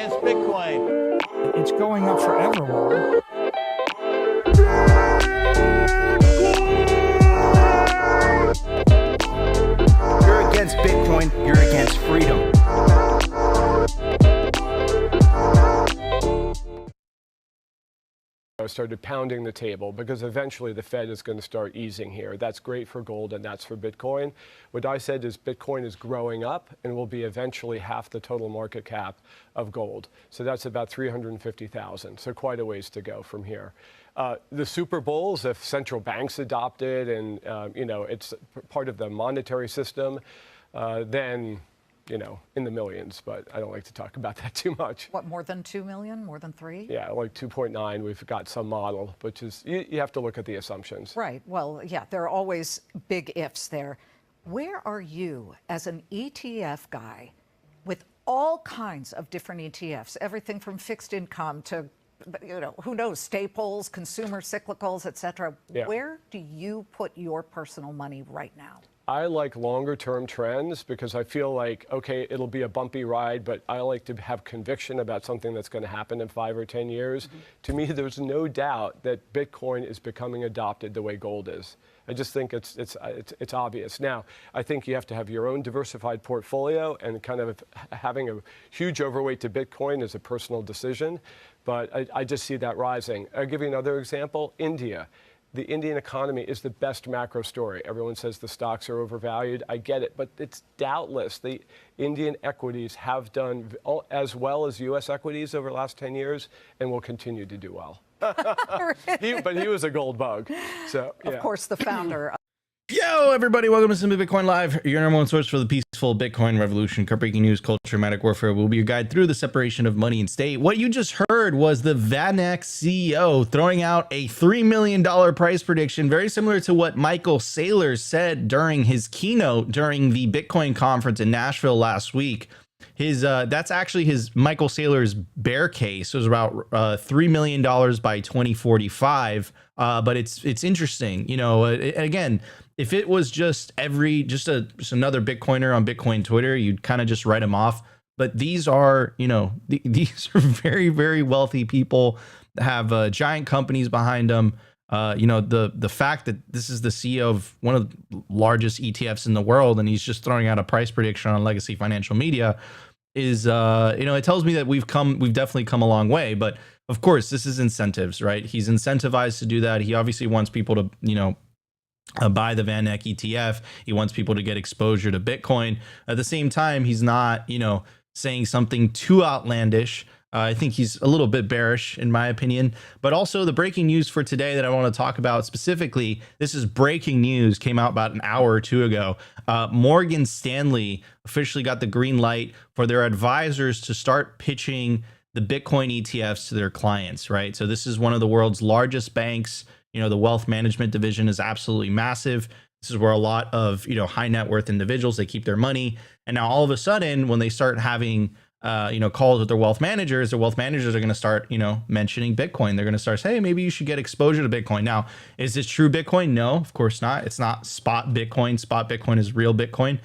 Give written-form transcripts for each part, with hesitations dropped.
against Bitcoin. It's going up forever. You're against Bitcoin, you're against freedom. I started pounding the table because eventually the Fed is going to start easing here. That's great for gold and that's for Bitcoin. What I said is Bitcoin is growing up and will be eventually half the total market cap of gold. So that's about 350,000. So quite a ways to go from here. The super bulls, if central banks adopt it and it's part of the monetary system, then in the millions, but I don't like to talk about that too much. What, more than 2 million? More than 3? Yeah, like 2.9, we've got some model, which is, you have to look at the assumptions. Right. Well, yeah, there are always big ifs there. Where are you as an ETF guy with all kinds of different ETFs, everything from fixed income to, who knows, staples, consumer cyclicals, et cetera. Yeah. Where do you put your personal money right now? I like longer term trends because I feel like, okay, it'll be a bumpy ride, but I like to have conviction about something that's going to happen in 5 or 10 years. Mm-hmm. To me, there's no doubt that Bitcoin is becoming adopted the way gold is. I just think it's obvious. Now, I think you have to have your own diversified portfolio, and kind of having a huge overweight to Bitcoin is a personal decision, but I just see that rising. I'll give you another example, India. The Indian economy is the best macro story. Everyone says the stocks are overvalued. I get it, but it's doubtless the Indian equities have done as well as U.S. equities over the last 10 years and will continue to do well. But he was a gold bug. So, yeah. Of course, the founder. Yo, everybody, welcome to Simply Bitcoin Live, your number one source for the peaceful Bitcoin revolution, breaking news, culture, medic warfare. Will be your guide through the separation of money and state. What you just heard was the VanEck CEO throwing out a $3 million price prediction, very similar to what Michael Saylor said during his keynote during the Bitcoin conference in Nashville last week. That's actually his Michael Saylor's bear case. It was about $3 million by 2045. But it's interesting, again, if it was just another Bitcoiner on Bitcoin Twitter, you'd kind of just write them off. But these are, these are very, very wealthy people that have giant companies behind them. The fact that this is the CEO of one of the largest ETFs in the world, and he's just throwing out a price prediction on Legacy Financial Media is, it tells me that we've definitely come a long way. But of course, this is incentives, right? He's incentivized to do that. He obviously wants people to, buy the VanEck ETF. He wants people to get exposure to Bitcoin. At the same time, he's not, saying something too outlandish. I think he's a little bit bearish, in my opinion. But also the breaking news for today that I want to talk about specifically, this is breaking news, came out about an hour or two ago. Morgan Stanley officially got the green light for their advisors to start pitching the Bitcoin ETFs to their clients, right? So this is one of the world's largest banks. The wealth management division is absolutely massive. This is where a lot of, high net worth individuals, they keep their money. And now all of a sudden, when they start having, calls with their wealth managers are going to start, mentioning Bitcoin. They're going to start saying, hey, maybe you should get exposure to Bitcoin. Now, is this true Bitcoin? No, of course not. It's not spot Bitcoin. Spot Bitcoin is real Bitcoin.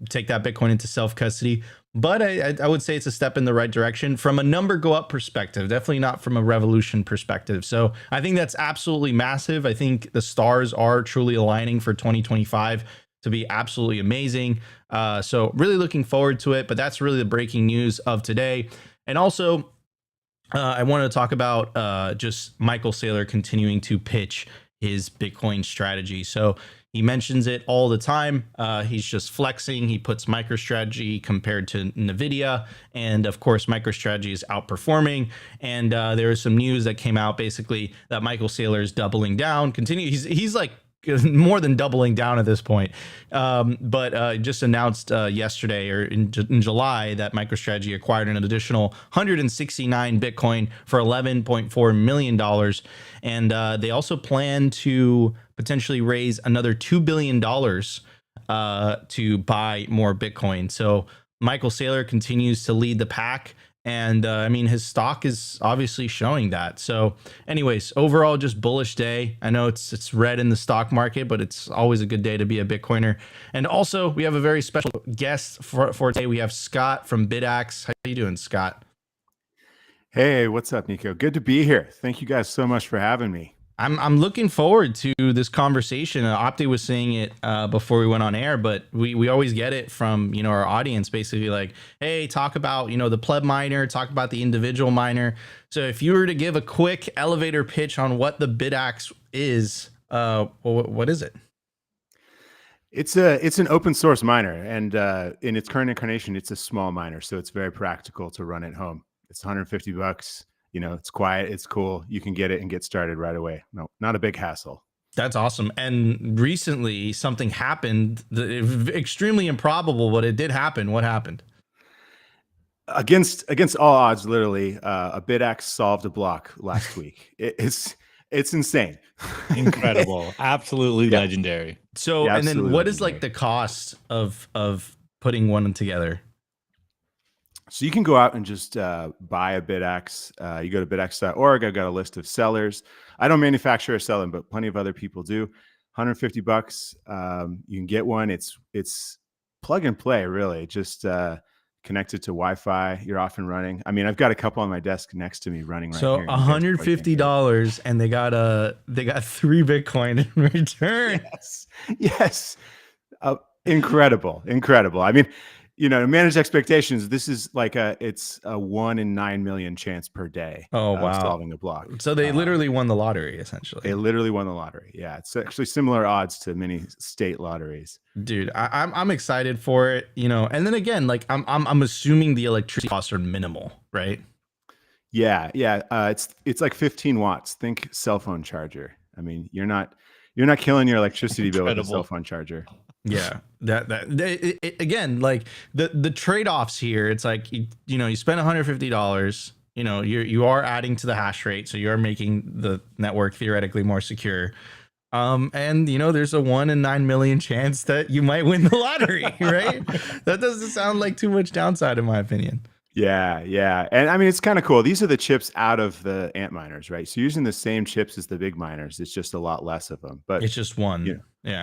Take that Bitcoin into self-custody. But I would say it's a step in the right direction from a number go up perspective, definitely not from a revolution perspective. So I think that's absolutely massive. I think the stars are truly aligning for 2025 to be absolutely amazing. So really looking forward to it, but that's really the breaking news of today. And also I wanted to talk about just Michael Saylor continuing to pitch his Bitcoin strategy. So he mentions it all the time. He's just flexing. He puts MicroStrategy compared to NVIDIA. And of course, MicroStrategy is outperforming. And there is some news that came out basically that Michael Saylor is doubling down. He's like more than doubling down at this point. But just announced yesterday or in July that MicroStrategy acquired an additional 169 Bitcoin for $11.4 million. And they also plan to potentially raise another $2 billion to buy more Bitcoin. So Michael Saylor continues to lead the pack. And his stock is obviously showing that. So anyways, overall, just bullish day. I know it's red in the stock market, but it's always a good day to be a Bitcoiner. And also, we have a very special guest for today. We have Scott from Bitaxe. How you doing, Scott? Hey, what's up, Nico? Good to be here. Thank you guys so much for having me. I'm looking forward to this conversation. Opti was saying it before we went on air, but we always get it from, you know, our audience, basically like, hey, talk about, you know, the pleb miner, talk about the individual miner. So if you were to give a quick elevator pitch on what the Bitaxe is, what is it? It's an open source miner, and in its current incarnation, it's a small miner, so it's very practical to run at home. It's $150. You know, it's quiet, it's cool. You can get it and get started right away. No, not a big hassle. That's awesome. And recently something happened, extremely improbable, but it did happen. What happened? Against all odds, literally, a Bitaxe solved a block last week. It's insane. Incredible. Absolutely legendary. So, Yeah, and then absolutely what is like legendary. the cost of putting one together? So you can go out and just buy a Bitaxe. You go to bitaxe.org. I've got a list of sellers. I don't manufacture or sell them, but plenty of other people do. $150. You can get one. It's plug and play, really. Just connected to Wi-Fi. You're off and running. I mean, I've got a couple on my desk next to me running right So here. You guys probably can't hear it. $150, and they got 3 Bitcoin in return. Yes. Incredible. I mean, you know, to manage expectations, this is like it's a 1 in 9 million chance per day. Oh, of wow. solving a block. So they literally won the lottery, essentially. They literally won the lottery. Yeah, it's actually similar odds to many state lotteries. Dude, I'm excited for it, you know. And then again, like I'm assuming the electricity costs are minimal, right? Yeah. It's like 15 watts. Think cell phone charger. I mean, you're not killing your electricity bill with a cell phone charger. Yeah, again, like the trade-offs here, it's like you know, you spend $150, you know, you are adding to the hash rate, so you are making the network theoretically more secure. And you know, there's a 1 in 9 million chance that you might win the lottery, right? That doesn't sound like too much downside, in my opinion. Yeah. And I mean, it's kind of cool. These are the chips out of the ant miners, right? So using the same chips as the big miners, it's just a lot less of them. But It's just one. Yeah.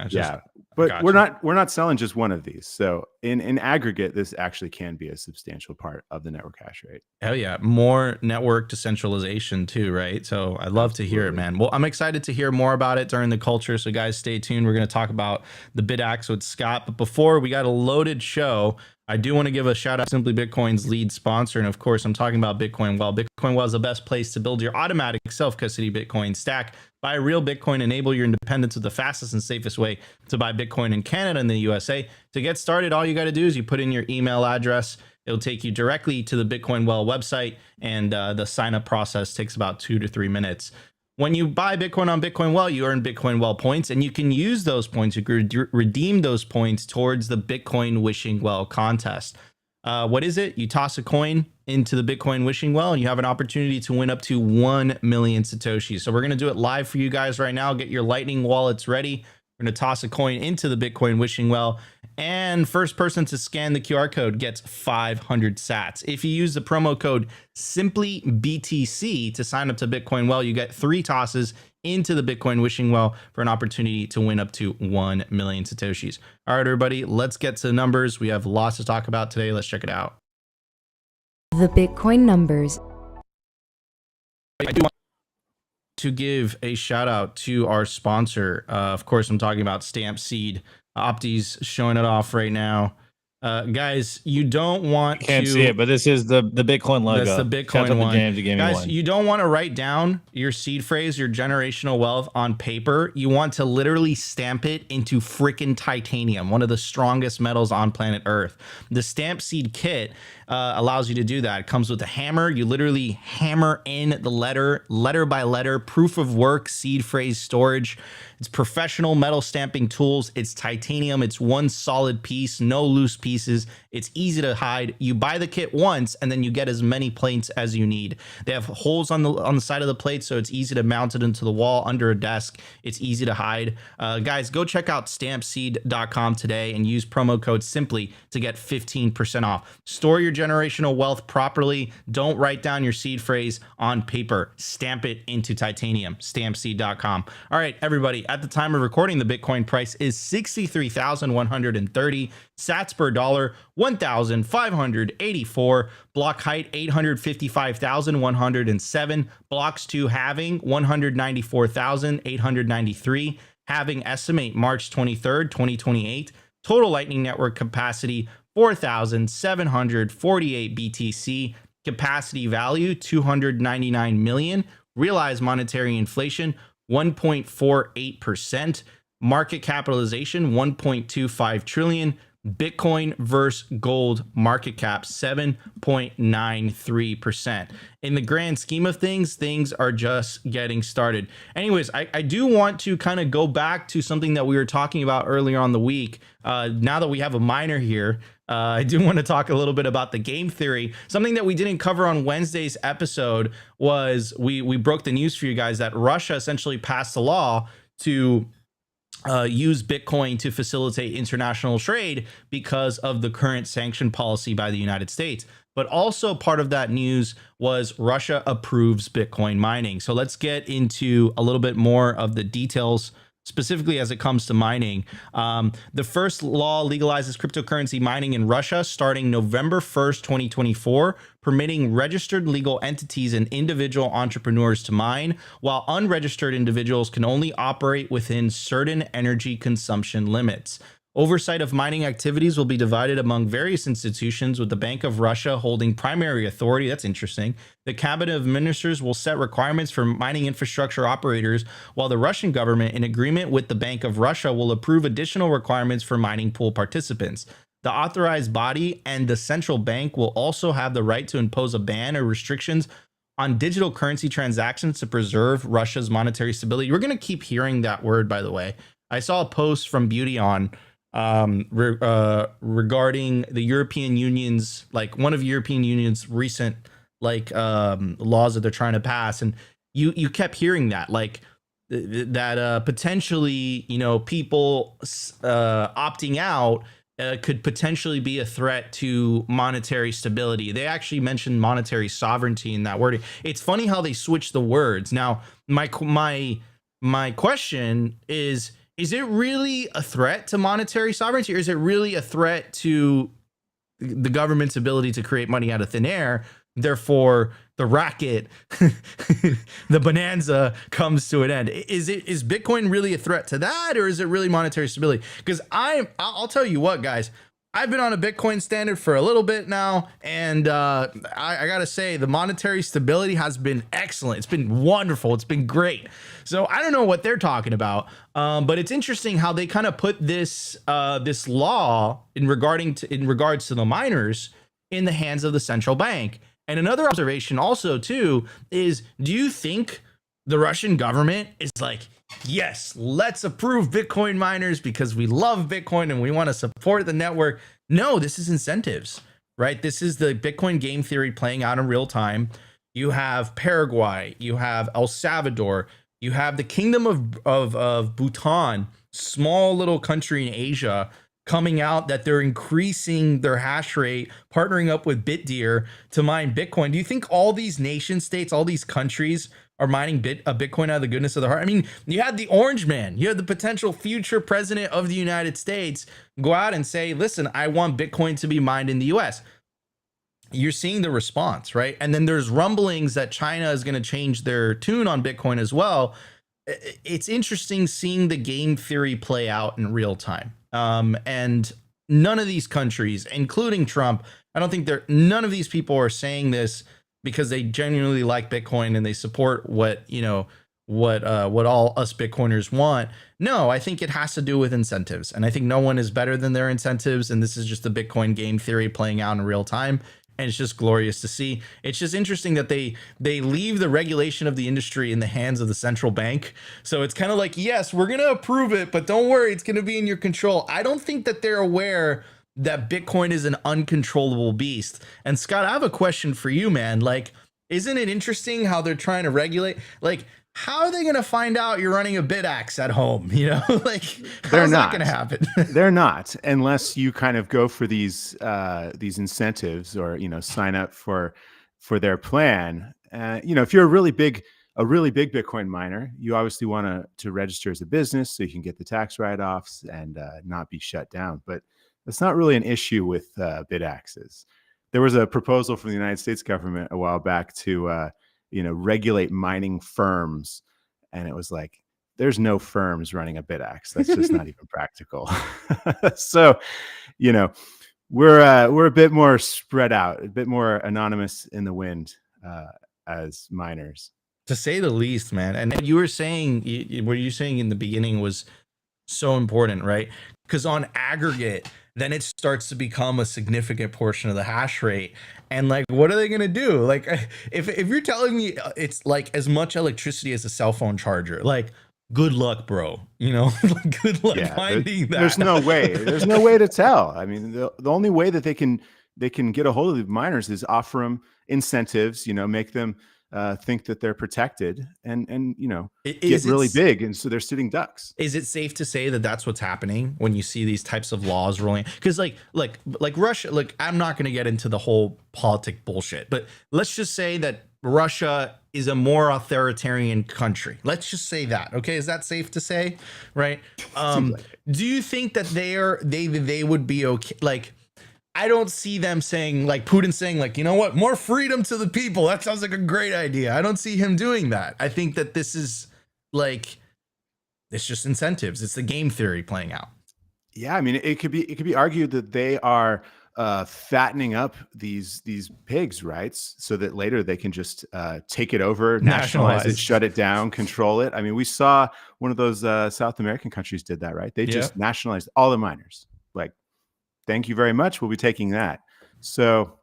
Yeah. But Gotcha. we're not selling just one of these. So in aggregate, this actually can be a substantial part of the network hash rate. Hell yeah. More network decentralization too, right? So I'd love to hear it, man. Well, I'm excited to hear more about it during the culture. So guys, stay tuned. We're going to talk about the Bitaxe with Scott. But before, we got a loaded show. I do want to give a shout out to Simply Bitcoin's lead sponsor. And of course, I'm talking about Bitcoin Well. Bitcoin Well is the best place to build your automatic self-custody Bitcoin stack. Buy real Bitcoin, enable your independence with the fastest and safest way to buy Bitcoin in Canada and the USA. To get started, all you got to do is you put in your email address. It'll take you directly to the Bitcoin Well website, and the sign up process takes about 2 to 3 minutes. When you buy Bitcoin on Bitcoin Well, you earn Bitcoin Well points, and you can use those points. You can redeem those points towards the Bitcoin Wishing Well contest. What is it? You toss a coin into the Bitcoin Wishing Well, and you have an opportunity to win up to 1 million Satoshis. So we're going to do it live for you guys right now. Get your Lightning wallets ready. We're going to toss a coin into the Bitcoin Wishing Well, and first person to scan the QR code gets 500 sats. If you use the promo code simplybtc to sign up to Bitcoin Well, you get 3 tosses into the Bitcoin Wishing Well for an opportunity to win up to 1 million Satoshis. All right, everybody, let's get to the numbers. We have lots to talk about today. Let's check it out. The Bitcoin numbers. I do want to give a shout out to our sponsor. Of course, I'm talking about Stamp Seed. Opti's showing it off right now. Guys, you don't want Can't to see it, but this is the Bitcoin logo. That's the Shout out Bitcoin to one. James, you gave me Guys, one. you don't want to write down your seed phrase, your generational wealth on paper. You want to literally stamp it into freaking titanium, one of the strongest metals on planet Earth. The Stamp Seed kit allows you to do that. It comes with a hammer. You literally hammer in the letter by letter, proof of work, seed phrase storage. It's professional metal stamping tools. It's titanium. It's one solid piece, no loose pieces. It's easy to hide. You buy the kit once, and then you get as many plates as you need. They have holes on the side of the plate, so it's easy to mount it into the wall under a desk. It's easy to hide. Guys, go check out stampseed.com today and use promo code SIMPLY to get 15% off. Store your generational wealth properly. Don't write down your seed phrase on paper. Stamp it into titanium. Stampseed.com. All right, everybody. At the time of recording, the Bitcoin price is 63,130 sats per dollar 1,584. Block height 855,107. Blocks to halving 194,893. Halving estimate March 23rd, 2028. Total Lightning Network capacity 4,748 BTC. Capacity value 299 million. Realized monetary inflation 1.48%. Market capitalization 1.25 trillion. Bitcoin versus gold market cap 7.93%. In the grand scheme of things, things are just getting started. Anyways, I do want to kind of go back to something that we were talking about earlier on the week. Now that we have a miner here, I do want to talk a little bit about the game theory. Something that we didn't cover on Wednesday's episode was we broke the news for you guys that Russia essentially passed a law to use Bitcoin to facilitate international trade because of the current sanction policy by the United States. But also part of that news was Russia approves Bitcoin mining. So let's get into a little bit more of the details, specifically as it comes to mining. The first law legalizes cryptocurrency mining in Russia starting November 1st, 2024, permitting registered legal entities and individual entrepreneurs to mine, while unregistered individuals can only operate within certain energy consumption limits. Oversight of mining activities will be divided among various institutions, with the Bank of Russia holding primary authority. That's interesting. The Cabinet of Ministers will set requirements for mining infrastructure operators, while the Russian government, in agreement with the Bank of Russia, will approve additional requirements for mining pool participants. The authorized body and the central bank will also have the right to impose a ban or restrictions on digital currency transactions to preserve Russia's monetary stability. We're going to keep hearing that word, by the way. I saw a post from Beauty on regarding the European Union's, like one of the European Union's recent laws that they're trying to pass, and you kept hearing that that potentially, you know, people opting out could potentially be a threat to monetary stability. They actually mentioned monetary sovereignty in that wording. It's funny how they switch the words. Now, my question is it really a threat to monetary sovereignty, or is it really a threat to the government's ability to create money out of thin air? Therefore, the racket, the bonanza comes to an end. Is Bitcoin really a threat to that, or is it really monetary stability? Because I'll tell you what, guys, I've been on a Bitcoin standard for a little bit now, and I gotta say, the monetary stability has been excellent. It's been wonderful. It's been great. So I don't know what they're talking about, but it's interesting how they kind of put this this law in regards to the miners in the hands of the central bank. And another observation also too is, do you think the Russian government is like, yes, let's approve Bitcoin miners because we love Bitcoin and we want to support the network? No, this is incentives, right? This is the Bitcoin game theory playing out in real time. You have Paraguay, you have El Salvador, you have the Kingdom of Bhutan, small little country in Asia, coming out that they're increasing their hash rate, partnering up with BitDeer to mine Bitcoin. Do you think all these nation states, all these countries are mining Bitcoin out of the goodness of their heart? I mean, you had the Orange Man, you had the potential future president of the United States go out and say, listen, I want Bitcoin to be mined in the US. You're seeing the response, right? And then there's rumblings that China is going to change their tune on Bitcoin as well. It's interesting seeing the game theory play out in real time. And none of these countries, including Trump, I don't think none of these people are saying this because they genuinely like Bitcoin and they support what all us Bitcoiners want. No, I think it has to do with incentives. And I think no one is better than their incentives. And this is just the Bitcoin game theory playing out in real time. And it's just glorious to see. It's just interesting that they leave the regulation of the industry in the hands of the central bank. So it's kind of like, yes, we're going to approve it, but don't worry, it's going to be in your control. I don't think that they're aware that Bitcoin is an uncontrollable beast. And Scott, I have a question for you, man. Like, isn't it interesting how they're trying to regulate? Like, how are they going to find out you're running a Bitaxe at home? You know, like, how's that going to happen? They're not, unless you kind of go for these incentives, or, you know, sign up for their plan. You know, if you're a really big Bitcoin miner, you obviously want to register as a business so you can get the tax write-offs and not be shut down. But That's not really an issue with Bitaxes. There was a proposal from the United States government a while back to regulate mining firms, and it was like, there's no firms running a Bitaxe. That's just not even practical. So, we're a bit more spread out, a bit more anonymous in the wind as miners, to say the least, man. And you were saying, what you saying in the beginning was so important, right? Because on aggregate, then it starts to become a significant portion of the hash rate. And like, what are they going to do? Like, if you're telling me it's like as much electricity as a cell phone charger, like, good luck, bro. Like, good luck finding that. There's no way. There's no way to tell. I mean, the only way that they can get a hold of the miners is offer them incentives, make them think that they're protected and get really big, and so they're sitting ducks. Is it safe to say that that's what's happening when you see these types of laws rolling? Because like Russia, like, I'm not going to get into the whole politic bullshit, but let's just say that Russia is a more authoritarian country. Let's just say that. Okay, is that safe to say? Right? Do you think that they would be okay? Like, I don't see them saying, like, Putin saying, like, you know what, more freedom to the people. That sounds like a great idea. I don't see him doing that. I think that this is like, it's just incentives. It's the game theory playing out. Yeah, I mean, it could be argued that they are fattening up these pigs, right? So that later they can just take it over, nationalize it, shut it down, control it. I mean, we saw one of those South American countries did that, right? They just nationalized all the miners. Like, thank you very much. We'll be taking that. So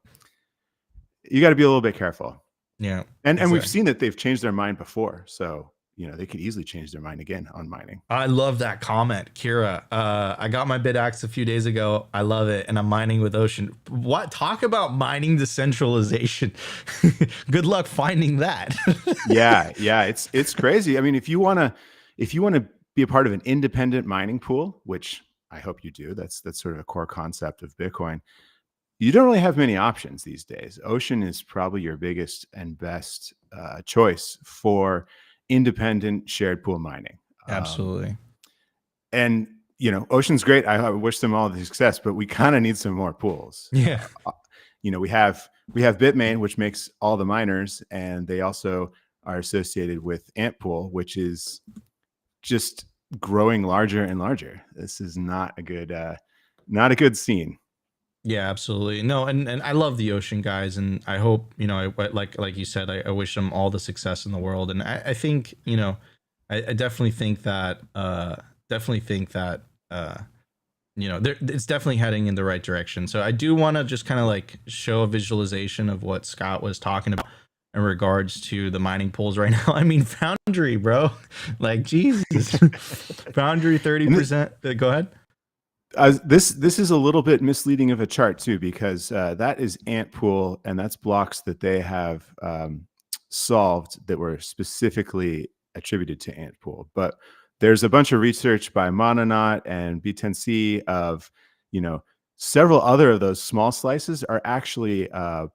you got to be a little bit careful. Yeah. And we've seen that they've changed their mind before. So, they could easily change their mind again on mining. I love that comment, Kira. I got my Bitaxe a few days ago. I love it. And I'm mining with Ocean. What? Talk about mining decentralization. Good luck finding that. Yeah. It's crazy. I mean, if you want to be a part of an independent mining pool, which I hope you do, that's sort of a core concept of Bitcoin, you don't really have many options these days. Ocean is probably your biggest and best choice for independent shared pool mining. Absolutely. And Ocean's great. I wish them all the success, but we kind of need some more pools. Yeah. We have Bitmain, which makes all the miners, and they also are associated with Ant Pool, which is just growing larger and larger. This is not a good scene. Yeah, absolutely. No, and I love the Ocean guys, and I hope, like you said, I wish them all the success in the world. And I think, I definitely think that it's definitely heading in the right direction. So I do want to just kind of like show a visualization of what Scott was talking about in regards to the mining pools right now. I mean, Foundry, bro, like, Jesus. Foundry 30%. Go ahead. This is a little bit misleading of a chart too, because that is Ant Pool, and that's blocks that they have solved that were specifically attributed to Ant Pool. But there's a bunch of research by Mononaut and B10C of, several other of those small slices are actually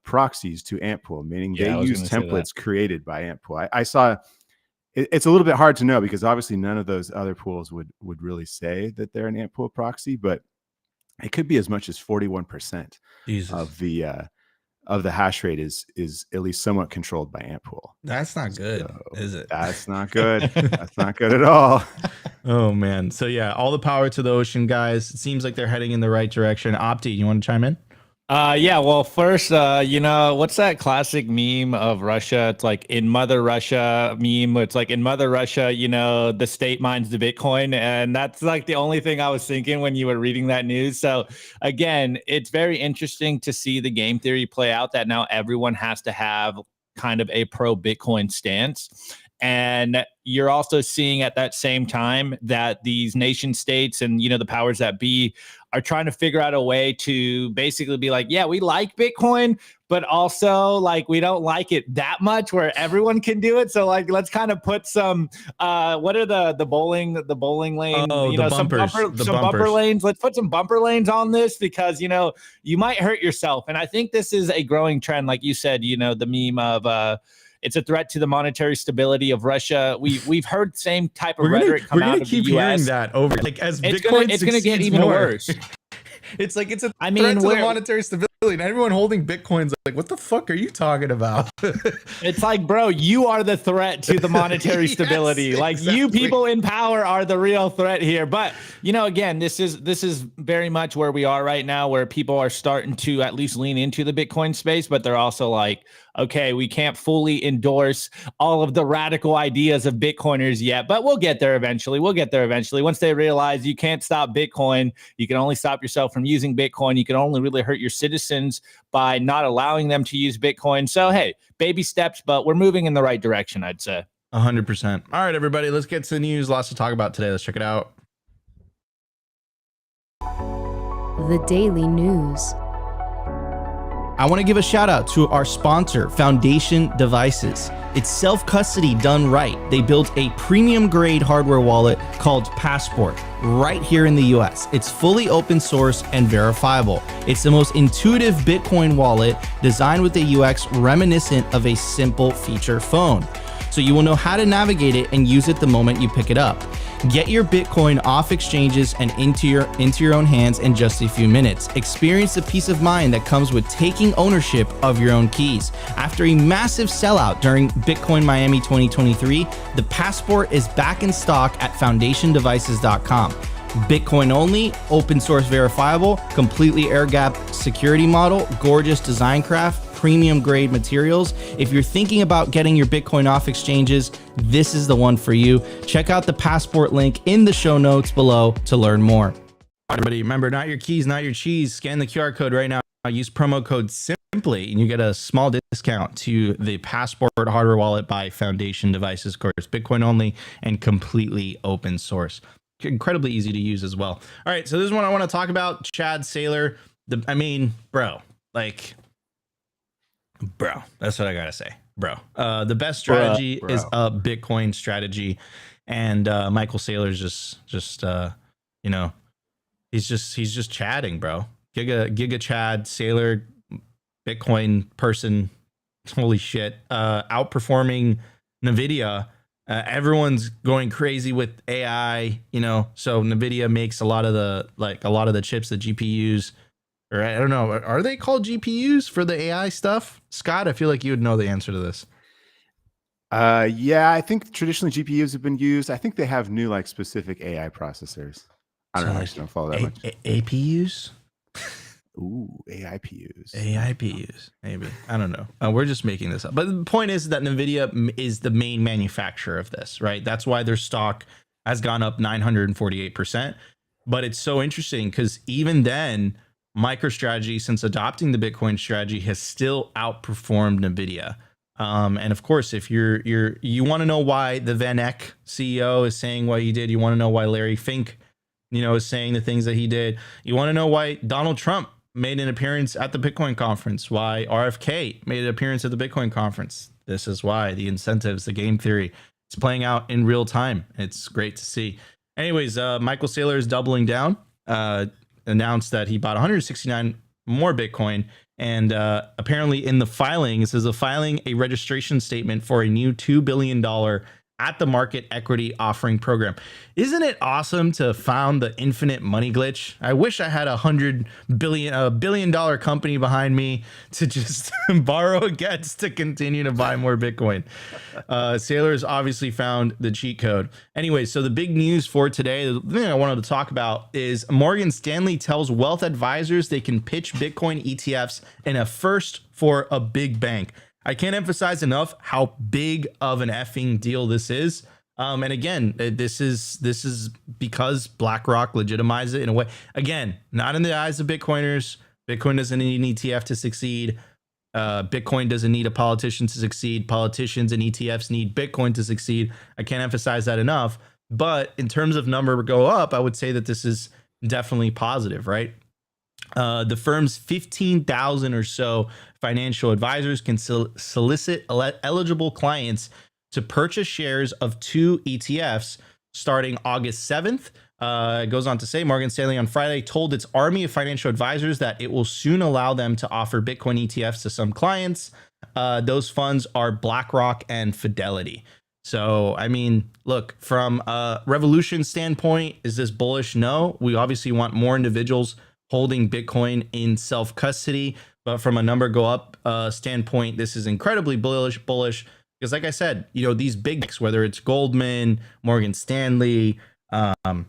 proxies to Ant Pool, meaning they use templates created by Ant Pool. I saw. It's a little bit hard to know because obviously none of those other pools would really say that they're an Ant Pool proxy, but it could be as much as 41% of the hash rate is at least somewhat controlled by Ant Pool. That's not good, is it? That's not good. That's not good at all. Oh man. So yeah, all the power to the Ocean guys. It seems like they're heading in the right direction. Opti, you want to chime in? Yeah, well, first, what's that classic meme of Russia? It's like in Mother Russia meme. It's like in Mother Russia, the state mines the Bitcoin. And that's like the only thing I was thinking when you were reading that news. So again, it's very interesting to see the game theory play out that now everyone has to have kind of a pro Bitcoin stance. And you're also seeing at that same time that these nation states and, the powers that be are trying to figure out a way to basically be like, yeah, we like Bitcoin, but also like we don't like it that much where everyone can do it. So like, let's kind of put some, what are the bowling lane, some bumper lanes. Let's put some bumper lanes on this because, you might hurt yourself. And I think this is a growing trend. Like you said, the meme of, it's a threat to the monetary stability of Russia. We've heard the same type of rhetoric come out of the US. We're going to keep hearing that over. Like as it's going to get even worse. It's like it's a I threat mean, to the we're- monetary stability. And everyone holding Bitcoin's like, what the fuck are you talking about? It's like, bro, you are the threat to the monetary Yes, stability. Like you exactly. people in power are the real threat here. But you know, again, this is very much where we are right now, where people are starting to at least lean into the Bitcoin space, but they're also like, okay, we can't fully endorse all of the radical ideas of Bitcoiners yet, but we'll get there eventually. We'll get there eventually. Once they realize you can't stop Bitcoin, you can only stop yourself from using Bitcoin. You can only really hurt your citizens by not allowing them to use Bitcoin. So, hey, baby steps, but we're moving in the right direction, I'd say. 100%. All right, everybody, let's get to the news. Lots to talk about today. Let's check it out. The Daily News. I want to give a shout out to our sponsor, Foundation Devices. It's self-custody done right. They built a premium grade hardware wallet called Passport right here in the US. It's fully open source and verifiable. It's the most intuitive Bitcoin wallet designed with a UX reminiscent of a simple feature phone. So you will know how to navigate it and use it the moment you pick it up. Get your Bitcoin off exchanges and into your own hands in just a few minutes. Experience the peace of mind that comes with taking ownership of your own keys. After a massive sellout during Bitcoin Miami 2023, the Passport is back in stock at foundationdevices.com. Bitcoin only, open source verifiable, completely air-gapped security model, gorgeous design craft, premium grade materials. If you're thinking about getting your Bitcoin off exchanges, this is the one for you. Check out the Passport link in the show notes below to learn more. Everybody, remember, not your keys, not your cheese. Scan the QR code right now. Use promo code SIMPLY and you get a small discount to the Passport hardware wallet by Foundation Devices. Of course, Bitcoin only and completely open source. Incredibly easy to use as well. All right, so this is what I want to talk about. Chad Saylor. Bro, that's what I gotta say, bro. The best strategy is a Bitcoin strategy, and Michael Saylor's just he's just chatting, bro. Giga Chad Saylor, Bitcoin person, holy shit, outperforming Nvidia. Everyone's going crazy with AI, so Nvidia makes a lot of the chips, the GPUs. Or I don't know. Are they called GPUs for the AI stuff? Scott, I feel like you would know the answer to this. Yeah, I think traditionally GPUs have been used. I think they have new specific AI processors. I don't know. I just don't follow that much. APUs? Ooh, AIPUs. AIPUs, maybe. I don't know. We're just making this up. But the point is that NVIDIA is the main manufacturer of this, right? That's why their stock has gone up 948%. But it's so interesting because even then, MicroStrategy, since adopting the Bitcoin strategy, has still outperformed Nvidia. And of course, if you want to know why the VanEck CEO is saying what he did, you want to know why Larry Fink, is saying the things that he did. You want to know why Donald Trump made an appearance at the Bitcoin conference, why RFK made an appearance at the Bitcoin conference. This is why the incentives, the game theory, it's playing out in real time. It's great to see. Anyways, Michael Saylor is doubling down. Announced that he bought 169 more Bitcoin, and apparently in the filing, it says filing a registration statement for a new $2 billion at the market equity offering program. Isn't it awesome to found the infinite money glitch? I wish I had $100 billion company behind me to just borrow against to continue to buy more Bitcoin. Saylor's obviously found the cheat code. Anyway, so the big news for today, the thing I wanted to talk about is Morgan Stanley tells wealth advisors they can pitch Bitcoin ETFs in a first for a big bank. I can't emphasize enough how big of an effing deal this is. And again, this is because BlackRock legitimized it in a way. Again, not in the eyes of Bitcoiners. Bitcoin doesn't need an ETF to succeed. Bitcoin doesn't need a politician to succeed. Politicians and ETFs need Bitcoin to succeed. I can't emphasize that enough. But in terms of number go up, I would say that this is definitely positive, right? The firm's 15,000 or so financial advisors can solicit eligible clients to purchase shares of 2 ETFs starting August 7th. It goes on to say Morgan Stanley on Friday told its army of financial advisors that it will soon allow them to offer Bitcoin ETFs to some clients. Those funds are BlackRock and Fidelity. So, I mean, look, from a Revolution standpoint, is this bullish? No, we obviously want more individuals holding Bitcoin in self-custody. But from a number go up standpoint, this is incredibly bullish because, like I said, these big banks, whether it's Goldman, Morgan Stanley, et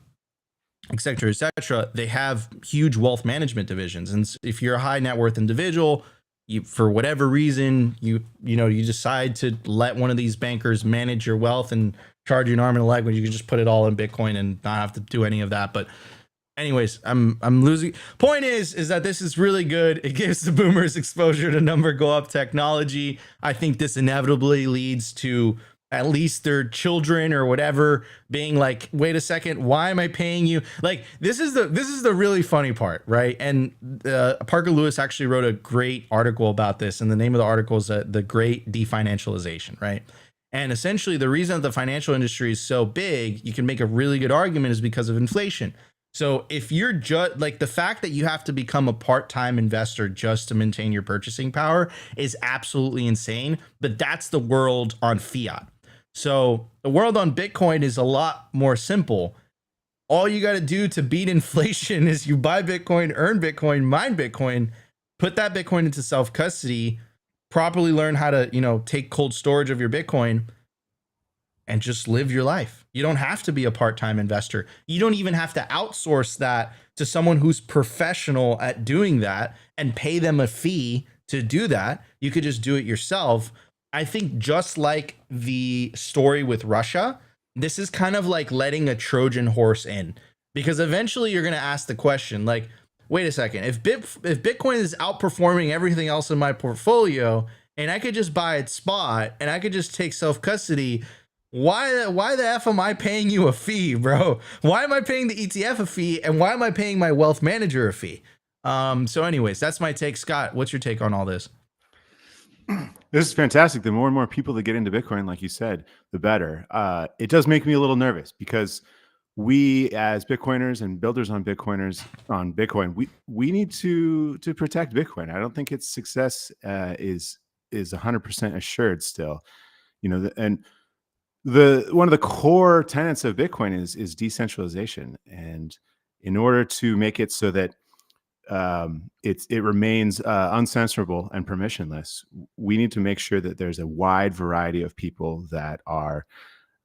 cetera, they have huge wealth management divisions. And if you're a high net worth individual, for whatever reason, you decide to let one of these bankers manage your wealth and charge you an arm and a leg when you can just put it all in Bitcoin and not have to do any of that. But anyways, I'm losing. Point is that this is really good. It gives the boomers exposure to number go up technology. I think this inevitably leads to at least their children or whatever being like, wait a second, why am I paying you? Like, this is the really funny part, right? And Parker Lewis actually wrote a great article about this, and the name of the article is The Great Definancialization, right? And essentially the reason that the financial industry is so big, you can make a really good argument, is because of inflation. So if you're just like, the fact that you have to become a part-time investor just to maintain your purchasing power is absolutely insane, but that's the world on fiat. So the world on Bitcoin is a lot more simple. All you got to do to beat inflation is you buy Bitcoin, earn Bitcoin, mine Bitcoin, put that Bitcoin into self-custody, properly learn how to, take cold storage of your Bitcoin, and just live your life. You don't have to be a part-time investor. You don't even have to outsource that to someone who's professional at doing that and pay them a fee to do that. You could just do it yourself. I think just like the story with Russia, this is kind of like letting a Trojan horse in, because eventually you're going to ask the question, like, wait a second, if Bitcoin is outperforming everything else in my portfolio and I could just buy it spot and I could just take self-custody, why the F am I paying you a fee, bro? Why am I paying the ETF a fee? And why am I paying my wealth manager a fee? So anyways, that's my take. Scott, what's your take on all this? This is fantastic. The more and more people that get into Bitcoin, like you said, the better. It does make me a little nervous because we, as Bitcoiners and builders on Bitcoin, we need to protect Bitcoin. I don't think its success is 100% assured still. And one of the core tenets of Bitcoin is decentralization, and in order to make it so that it remains uncensorable and permissionless, we need to make sure that there's a wide variety of people that are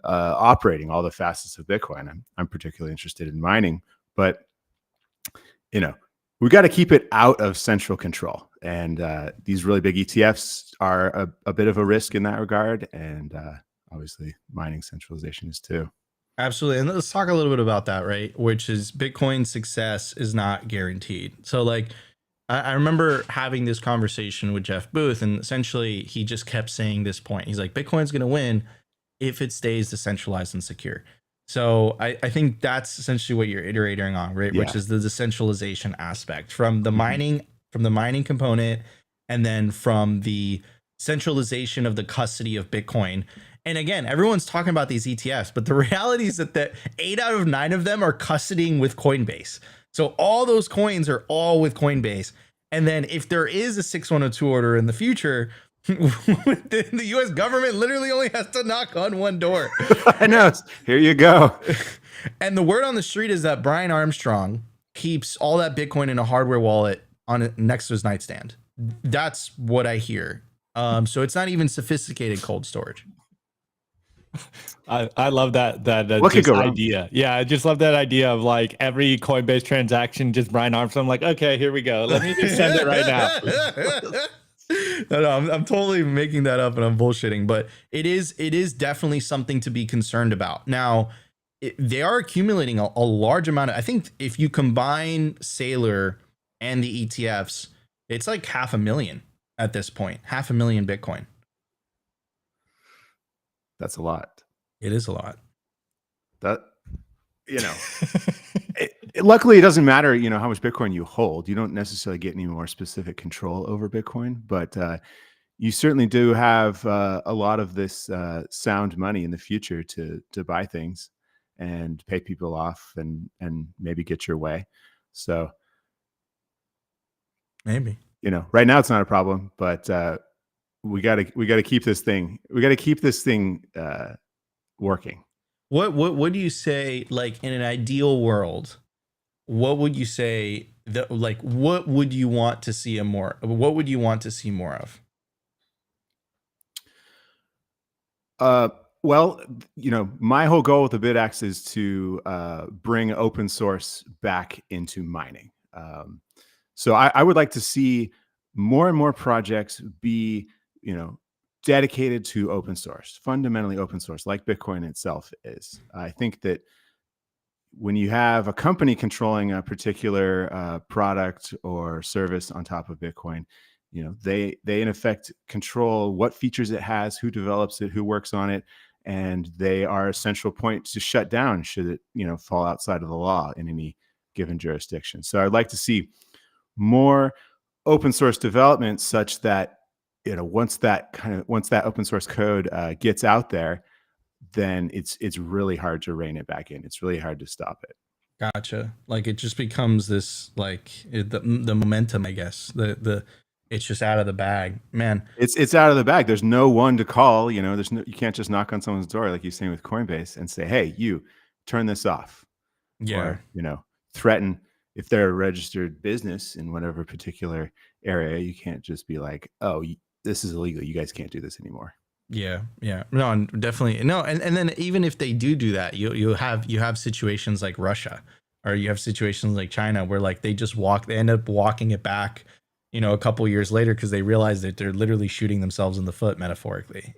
operating all the facets of Bitcoin. I'm particularly interested in mining, but we got to keep it out of central control. And these really big ETFs are a bit of a risk in that regard, and obviously mining centralization is too. Absolutely. And let's talk a little bit about that, right? Which is Bitcoin's success is not guaranteed. So like, I remember having this conversation with Jeff Booth, and essentially he just kept saying this point. He's like, Bitcoin's going to win if it stays decentralized and secure. So I think that's essentially what you're iterating on, right? Yeah. Which is the decentralization aspect from the mining component, and then from the centralization of the custody of Bitcoin. And again, everyone's talking about these ETFs, but the reality is that 8 out of 9 of them are custodying with Coinbase. So all those coins are all with Coinbase. And then if there is a 6102 order in the future, the US government literally only has to knock on one door. I know. Here you go. And the word on the street is that Brian Armstrong keeps all that Bitcoin in a hardware wallet next to his nightstand. That's what I hear. So it's not even sophisticated cold storage. I love that what could go idea. Wrong? Yeah, I just love that idea of like every Coinbase transaction, just Brian Armstrong. I'm like, okay, here we go. Let me just send it right now. No, I'm totally making that up and I'm bullshitting, but it is definitely something to be concerned about. Now, they are accumulating a large amount of, I think if you combine Sailor and the ETFs, it's like 500,000 at this point, 500,000 Bitcoin. That's a lot. It is a lot. That, luckily it doesn't matter, how much Bitcoin you hold. You don't necessarily get any more specific control over Bitcoin, but you certainly do have a lot of this sound money in the future to buy things and pay people off and maybe get your way. So maybe, right now it's not a problem, but we gotta keep this thing. We gotta keep this thing working. What do you say? Like in an ideal world, what would you say like what would you want to see what would you want to see more of? Well, my whole goal with the Bitaxe is to bring open source back into mining. So I would like to see more and more projects be, dedicated to open source, fundamentally open source, like Bitcoin itself is. I think that when you have a company controlling a particular product or service on top of Bitcoin, they in effect control what features it has, who develops it, who works on it, and they are a central point to shut down should it fall outside of the law in any given jurisdiction. So I'd like to see more open source development such that once that open source code gets out there, then it's really hard to rein it back in. It's really hard to stop it. Gotcha. Like it just becomes this the momentum, I guess. It's just out of the bag, man. It's out of the bag. There's no one to call. You can't just knock on someone's door like you're saying with Coinbase and say, "Hey, you turn this off." Yeah. Or threaten if they're a registered business in whatever particular area. You can't just be like, "Oh, this is illegal. You guys can't do this anymore." Yeah. No, and definitely no. And then even if they do that, you have situations like Russia, or you have situations like China where like they end up walking it back, a couple years later because they realize that they're literally shooting themselves in the foot metaphorically.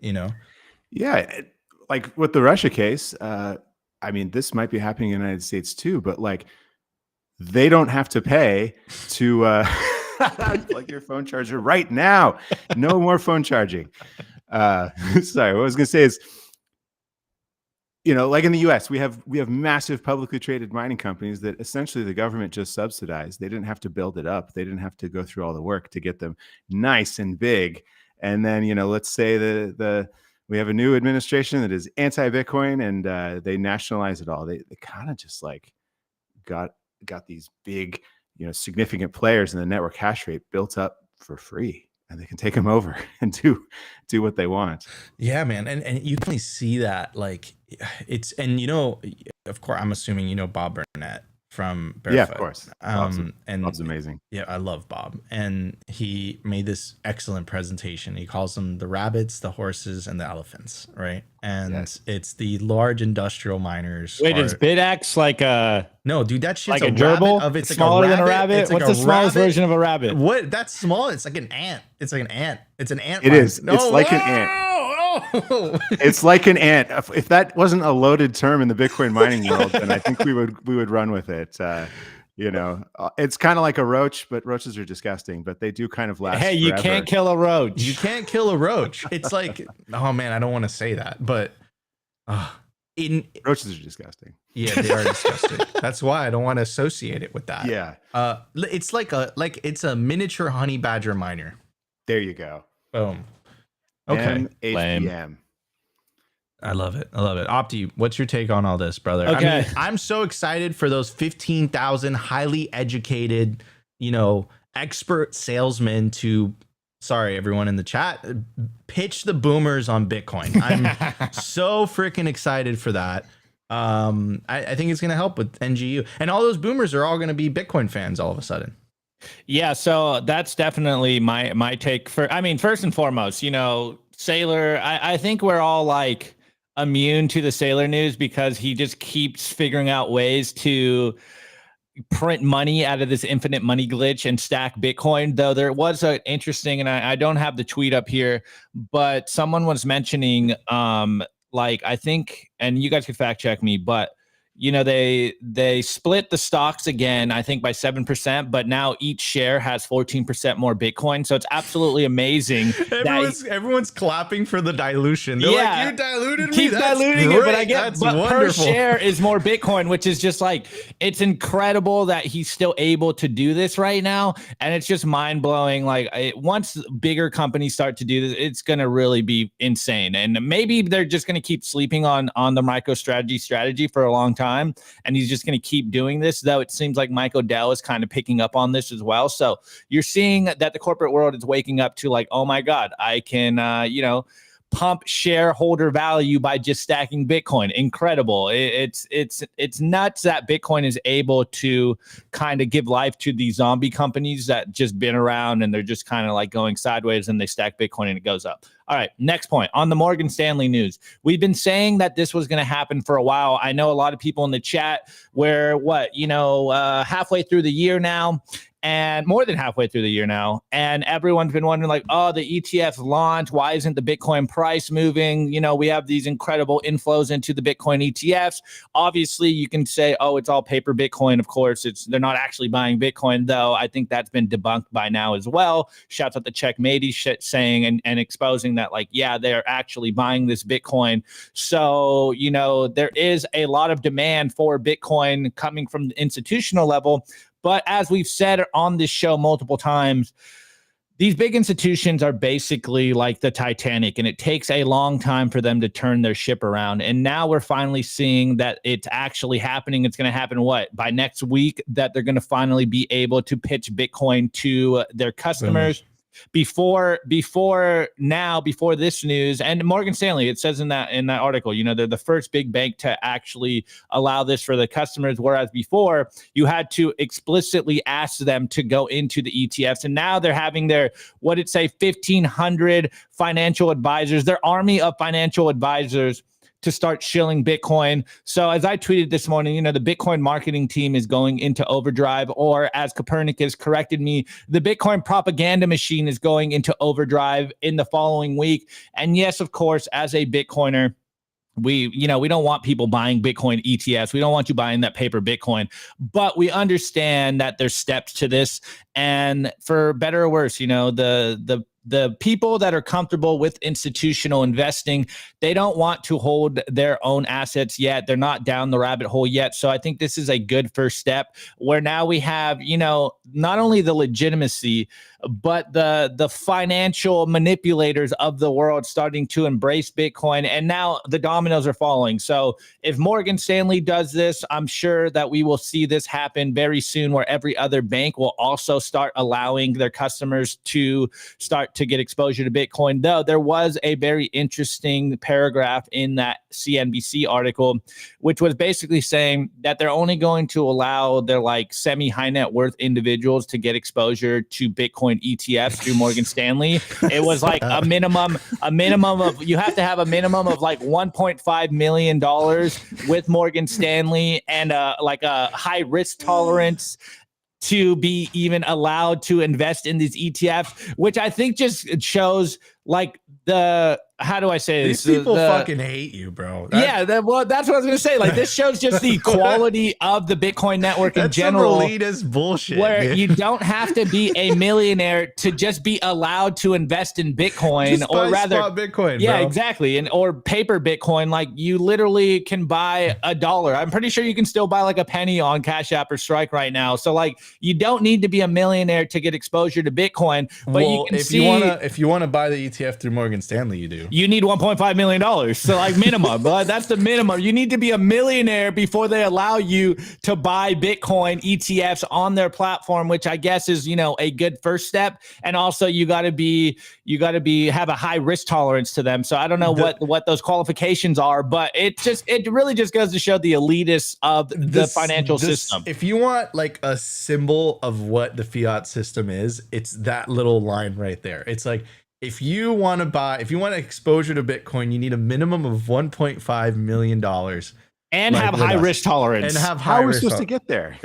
Yeah, like with the Russia case. This might be happening in the United States too, but like they don't have to pay to plug your phone charger right now. No more phone charging. Sorry, what I was going to say is, like in the US, we have massive publicly traded mining companies that essentially the government just subsidized. They didn't have to build it up. They didn't have to go through all the work to get them nice and big. And then, let's say we have a new administration that is anti-Bitcoin and they nationalize it all. They kind of just like got these big, significant players in the network hash rate built up for free, and they can take them over and do what they want. Yeah, man. And you can see that like of course, I'm assuming, Bob Burnett from Barefoot. Yeah, of course. And Bob's amazing. Yeah, I love Bob. And he made this excellent presentation. He calls them the rabbits, the horses, and the elephants, right? And yes. It's the large industrial miners. Wait, is Bitaxe like a... No, dude, that shit's like a gerbil? rabbit it's smaller like a than a rabbit? Like What's the smallest version of a rabbit? What? That's small. It's like an ant. It's like an ant. It's an ant. It is. No, it's like an ant. It's like an ant. If that wasn't a loaded term in the Bitcoin mining world, then I think we would run with it. It's kind of like a roach, but roaches are disgusting, but they do kind of last Hey, you forever. can't kill a roach. You can't kill a roach. It's like, oh man, I don't want to say that, but roaches are disgusting. Yeah, they are disgusting. That's why I don't want to associate it with that. Yeah. It's it's a miniature honey badger miner. There you go. Boom. Okay. MHBM. I love it. Opti, what's your take on all this, brother? Okay. I'm so excited for those 15,000 highly educated, expert salesmen to, sorry, everyone in the chat, pitch the boomers on Bitcoin. I'm so freaking excited for that. I think it's going to help with NGU. And all those boomers are all going to be Bitcoin fans all of a sudden. Yeah, so that's definitely my take. First and foremost, Saylor, I think we're all like immune to the Saylor news because he just keeps figuring out ways to print money out of this infinite money glitch and stack Bitcoin. Though there was an interesting, and I don't have the tweet up here, but someone was mentioning, I think, and you guys could fact check me, but they split the stocks again, I think by 7%, but now each share has 14% more Bitcoin. So it's absolutely amazing. Everyone's clapping for the dilution. They're like, you diluted me. Keep That's diluting great. it, but I get per share is more Bitcoin, which is just like, it's incredible that he's still able to do this right now. And it's just mind blowing. Like once bigger companies start to do this, it's going to really be insane. And maybe they're just going to keep sleeping on the MicroStrategy strategy for a long time. And he's just going to keep doing this, though it seems like Mike O'Dell is kind of picking up on this as well. So you're seeing that the corporate world is waking up to like, oh my God, I can, pump shareholder value by just stacking Bitcoin. Incredible. It's nuts that Bitcoin is able to kind of give life to these zombie companies that just been around and they're just kind of like going sideways and they stack Bitcoin and it goes up. All right, next point on the Morgan Stanley news. We've been saying that this was going to happen for a while. I know a lot of people in the chat where halfway through the year now, and more than halfway through the year now, and everyone's been wondering like, oh, the ETFs launch, why isn't the Bitcoin price moving? We have these incredible inflows into the Bitcoin ETFs. Obviously, you can say, oh, it's all paper Bitcoin. Of course, they're not actually buying Bitcoin, though. I think that's been debunked by now as well. Shouts out to Checkmatey saying and exposing that, like, yeah, they're actually buying this Bitcoin. So, there is a lot of demand for Bitcoin coming from the institutional level. But as we've said on this show multiple times, these big institutions are basically like the Titanic, and it takes a long time for them to turn their ship around. And now we're finally seeing that it's actually happening. It's going to happen by next week, that they're going to finally be able to pitch Bitcoin to their customers. Before this news, and Morgan Stanley, it says in that article, they're the first big bank to actually allow this for the customers, whereas before you had to explicitly ask them to go into the ETFs. And now they're having their 1,500 financial advisors, their army of financial advisors, to start shilling Bitcoin. So as I tweeted this morning, the Bitcoin marketing team is going into overdrive, or as Copernicus corrected me, the Bitcoin propaganda machine is going into overdrive in the following week. And yes, of course, as a Bitcoiner, we don't want people buying Bitcoin ETFs. We don't want you buying that paper Bitcoin, but we understand that there's steps to this. And for better or worse, the people that are comfortable with institutional investing, they don't want to hold their own assets yet. They're not down the rabbit hole yet. So I think this is a good first step, where now we have, not only the legitimacy, but the financial manipulators of the world starting to embrace Bitcoin. And now the dominoes are falling. So if Morgan Stanley does this, I'm sure that we will see this happen very soon, where every other bank will also start allowing their customers to start to get exposure to Bitcoin. Though there was a very interesting paragraph in that CNBC article, which was basically saying that they're only going to allow their semi high net worth individuals to get exposure to Bitcoin ETFs through Morgan Stanley. It was like a minimum of, you have to have a minimum of $1.5 million with Morgan Stanley, and a high risk tolerance to be even allowed to invest in these ETFs, which I think just shows how do I say this? These people fucking hate you, bro. That's what I was going to say. This shows just the quality of the Bitcoin network in general. That's some elitist bullshit. Where you don't have to be a millionaire to just be allowed to invest in Bitcoin, just or rather spot Bitcoin. Yeah, bro. exactly. Or paper Bitcoin. You literally can buy $1. I'm pretty sure you can still buy a penny on Cash App or Strike right now. So you don't need to be a millionaire to get exposure to Bitcoin. But you can if you want to buy the ETF through Morgan Stanley, you do. You need $1.5 million. So minimum, that's the minimum. You need to be a millionaire before they allow you to buy Bitcoin ETFs on their platform, which I guess is, a good first step. And also you got to have a high risk tolerance to them. So I don't know what those qualifications are, but it really just goes to show the elitists of the financial system. If you want a symbol of what the fiat system is, it's that little line right there. It's if you want exposure to Bitcoin, you need a minimum of $1.5 million and have high risk tolerance. And have How are we supposed to get there?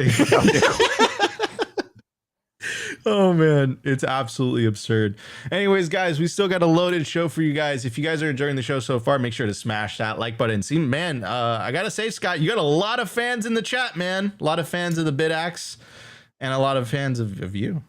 Oh man, it's absolutely absurd. Anyways, guys, we still got a loaded show for you guys. If you guys are enjoying the show so far, make sure to smash that like button. See, man, I gotta say, Scott, you got a lot of fans in the chat, man. A lot of fans of the Bitaxe, and a lot of fans of you.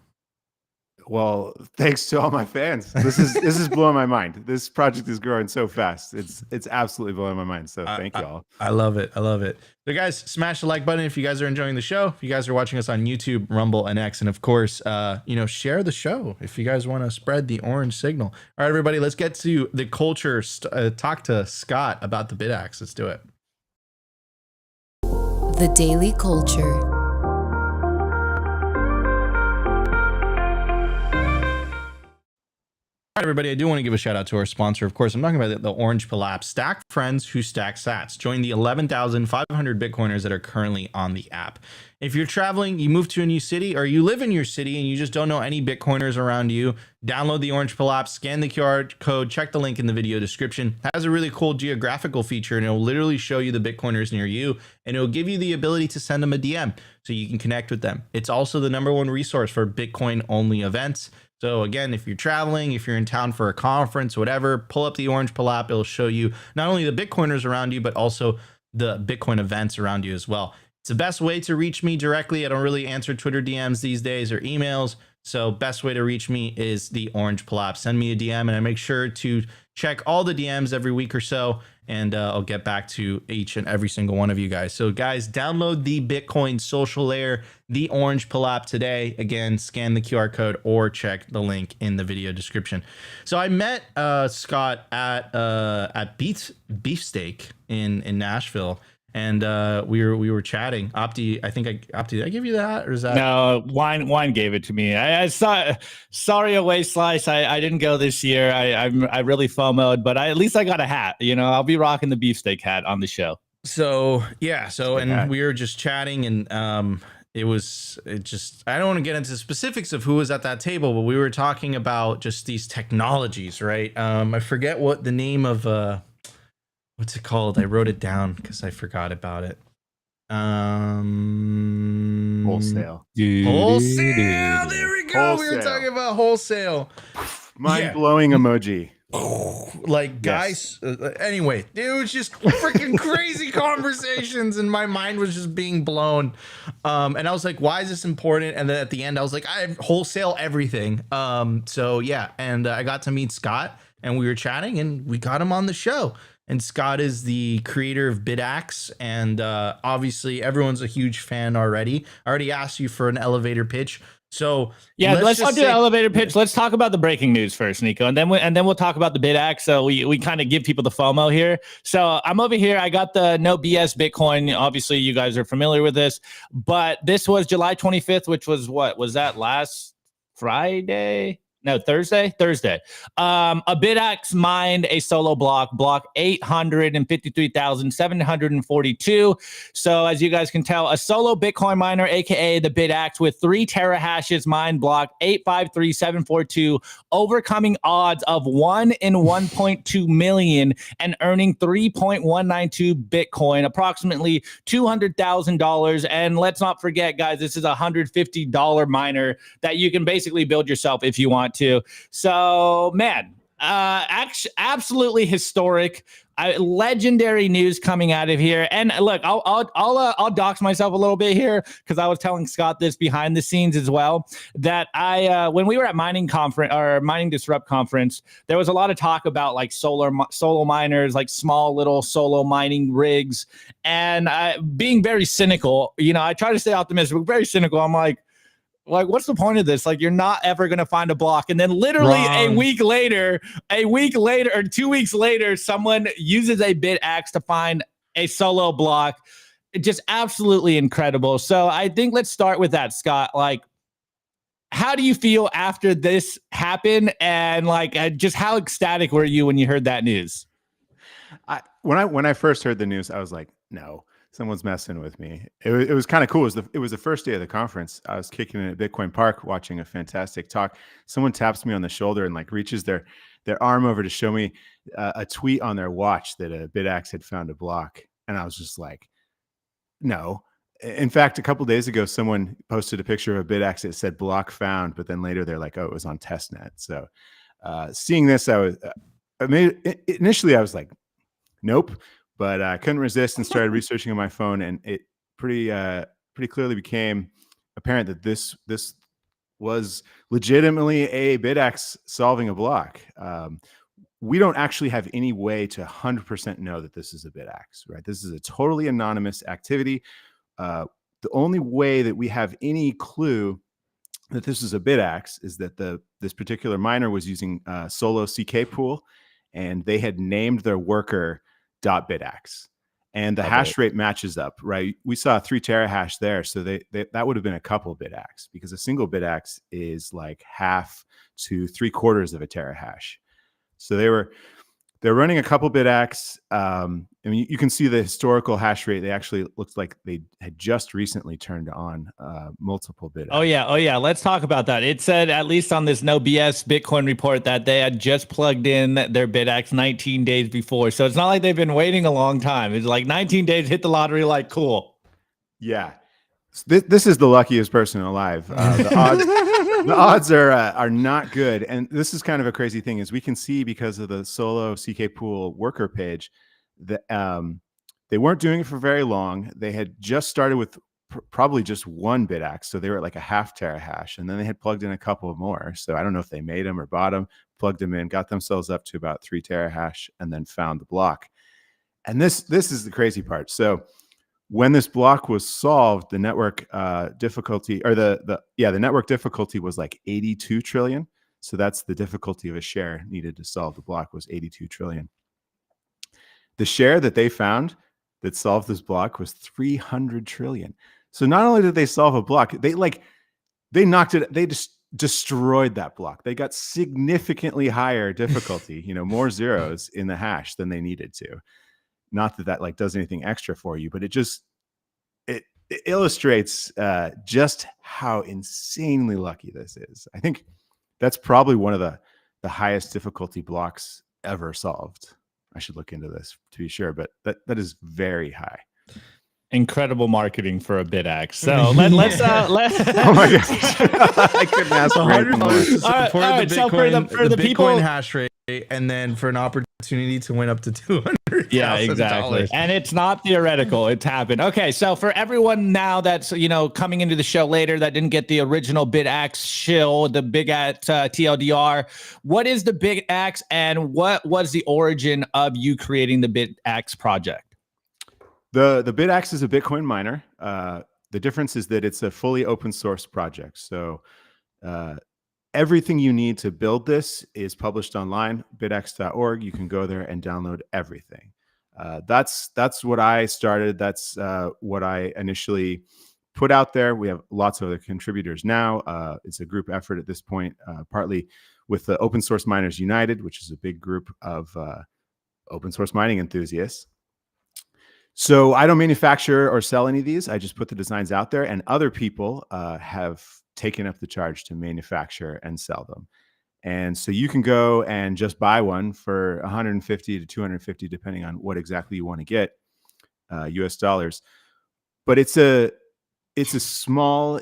Well, thanks to all my fans. This is blowing my mind. This project is growing so fast. It's absolutely blowing my mind. So thank you all. I love it. I love it. So guys, smash the like button if you guys are enjoying the show. If you guys are watching us on YouTube, Rumble, and X, and of course, share the show if you guys want to spread the orange signal. All right, everybody, let's get to the culture. Talk to Scott about the Bitaxe. Let's do it. The Daily Culture. right, everybody, I do want to give a shout out to our sponsor. Of course, I'm talking about the Orange Pill app. Stack friends who stack sats. Join the 11,500 Bitcoiners that are currently on the app. If you're traveling, you move to a new city, or you live in your city and you just don't know any Bitcoiners around you, download the Orange Pill app, scan the QR code, check the link in the video description. It has a really cool geographical feature, and it will literally show you the Bitcoiners near you, and it will give you the ability to send them a DM so you can connect with them. It's also the #1 resource for Bitcoin-only events. So again, if you're traveling, if you're in town for a conference, whatever, pull up the Orange Pill app. It'll show you not only the Bitcoiners around you, but also the Bitcoin events around you as well. It's the best way to reach me directly. I don't really answer Twitter DMs these days or emails. So best way to reach me is the Orange Pill app. Send me a DM, and I make sure to check all the DMs every week or so, and I'll get back to each and every single one of you guys. So guys, download the Bitcoin social layer, the Orange Pill app today. Again, scan the QR code or check the link in the video description. So I met Scott at Beefsteak in Nashville, and we were chatting. Opti, did I give you that, or is that? No, wine gave it to me. I saw. Sorry, away slice. I didn't go this year. I really FOMO'd, but at least I got a hat. You know, I'll be rocking the beefsteak hat on the show. So yeah, and we were just chatting, and I don't want to get into specifics of who was at that table, but we were talking about just these technologies, right? I forget what the name of what's it called? I wrote it down because I forgot about it. Wholesale. Wholesale. There we go. Wholesale. We were talking about wholesale. Mind-blowing emoji. Like, guys, anyway, it was just freaking crazy conversations, and my mind was just being blown. And I was like, why is this important? And then at the end, I was like, I wholesale everything. So yeah, and I got to meet Scott, and we were chatting, and we got him on the show. And Scott is the creator of Bitaxe, and obviously everyone's a huge fan already. I already asked you for an elevator pitch. So yeah, let's not do the elevator pitch. Let's talk about the breaking news first, Nico, and then we'll talk about the Bitaxe. So we kind of give people the FOMO here. So I'm over here. I got the No BS Bitcoin. Obviously, you guys are familiar with this, but this was July 25th, which was what was that last Friday? No, Thursday. A Bitaxe mined a solo block 853,742. So as you guys can tell, a solo Bitcoin miner, aka the Bitaxe, with 3 terahashes mined block 853,742, overcoming odds of 1 in 1.2 million and earning 3.192 Bitcoin, approximately $200,000. And let's not forget, guys, this is a $150 miner that you can basically build yourself if you want to. So, man, absolutely historic, legendary news coming out of here. And look, I'll dox myself a little bit here because I was telling Scott this behind the scenes as well, that when we were at Mining Disrupt conference, there was a lot of talk about like solo miners, like small little solo mining rigs, and being very cynical. You know, I try to stay optimistic, but very cynical. I'm like, what's the point of this? Like, you're not ever going to find a block. And then literally a week later, or 2 weeks later, someone uses a Bitaxe to find a solo block. Just absolutely incredible. So I think let's start with that, Scott. Like, how do you feel after this happened? And like, just how ecstatic were you when you heard that news? When I first heard the news, I was like, no. Someone's messing with me. It was kind of cool. It was the first day of the conference. I was kicking it at Bitcoin Park, watching a fantastic talk. Someone taps me on the shoulder and like reaches their arm over to show me a tweet on their watch that a Bitaxe had found a block. And I was just like, no. In fact, a couple of days ago, someone posted a picture of a Bitaxe that said block found, but then later they're like, oh, it was on testnet. So seeing this, initially I was like, nope. But I couldn't resist and started researching on my phone, and it pretty clearly became apparent that this was legitimately a Bitaxe solving a block. We don't actually have any way to 100% know that this is a Bitaxe, right? This is a totally anonymous activity. The only way that we have any clue that this is a Bitaxe is that this particular miner was using Solo CK Pool, and they had named their worker .Bitaxe. and the hash rate matches up, right? We saw a 3 terahash there, so that would have been a couple Bitaxe, because a single Bitaxe is like half to 3/4 of a terahash. So they're running a couple Bitaxe. I mean, you can see the historical hash rate. They actually looked like they had just recently turned on multiple Bitaxe. Oh yeah. Let's talk about that. It said, at least on this No BS Bitcoin report, that they had just plugged in their Bitaxe 19 days before. So it's not like they've been waiting a long time. It's like 19 days, hit the lottery, like cool. Yeah. This is the luckiest person alive. The odds are not good. And this is kind of a crazy thing, is we can see, because of the solo CK pool worker page, that they weren't doing it for very long. They had just started with probably just 1 Bitaxe. So they were at like a half terahash, and then they had plugged in a couple more. So I don't know if they made them or bought them, plugged them in, got themselves up to about 3 terahash, and then found the block. And this is the crazy part. So when this block was solved, the network difficulty, or the network difficulty was like 82 trillion. So that's the difficulty of a share needed to solve the block, was 82 trillion. The share that they found that solved this block was 300 trillion. So not only did they solve a block, they knocked it, they just destroyed that block. They got significantly higher difficulty, more zeros in the hash than they needed to. Not that like does anything extra for you, but it illustrates just how insanely lucky this is. I think that's probably one of the highest difficulty blocks ever solved. I should look into this to be sure, but that is very high. Incredible marketing for a Bitaxe. So let's Oh my gosh. I couldn't ask for anything more. $100 to support All right, the so Bitcoin, for the Bitcoin people, hash rate, and then for an opportunity to win up to $200,000. yeah, exactly. And it's not theoretical; it's happened. Okay, so for everyone now that's coming into the show later that didn't get the original Bitaxe shill, the big at TLDR, what is the Bitaxe, and what was the origin of you creating the Bitaxe project? The Bitaxe is a Bitcoin miner. The difference is that it's a fully open source project. So everything you need to build this is published online, bitaxe.org. You can go there and download everything. That's what I started. That's what I initially put out there. We have lots of other contributors now. It's a group effort at this point, partly with the Open Source Miners United, which is a big group of open source mining enthusiasts. So I don't manufacture or sell any of these. I just put the designs out there, and other people have taken up the charge to manufacture and sell them. And so you can go and just buy one for 150 to 250, depending on what exactly you want to get, US dollars. But it's a small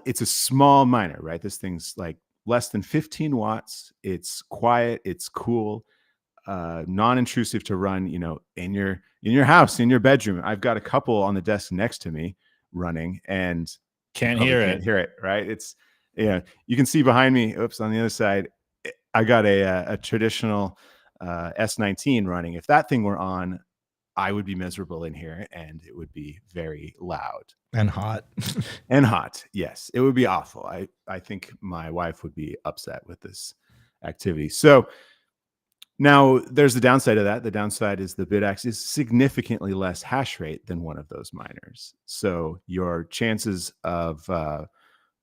miner, right? This thing's like less than 15 watts. It's quiet. It's cool. Non-intrusive to run, in your house, in your bedroom. I've got a couple on the desk next to me running, and Can't hear it, right? It's, you can see behind me. Oops, on the other side, I got a traditional S19 running. If that thing were on, I would be miserable in here, and it would be very loud And hot. and hot. Yes, it would be awful. I think my wife would be upset with this activity. So now there's the downside of that. The downside is the Bitaxe is significantly less hash rate than one of those miners. So your chances of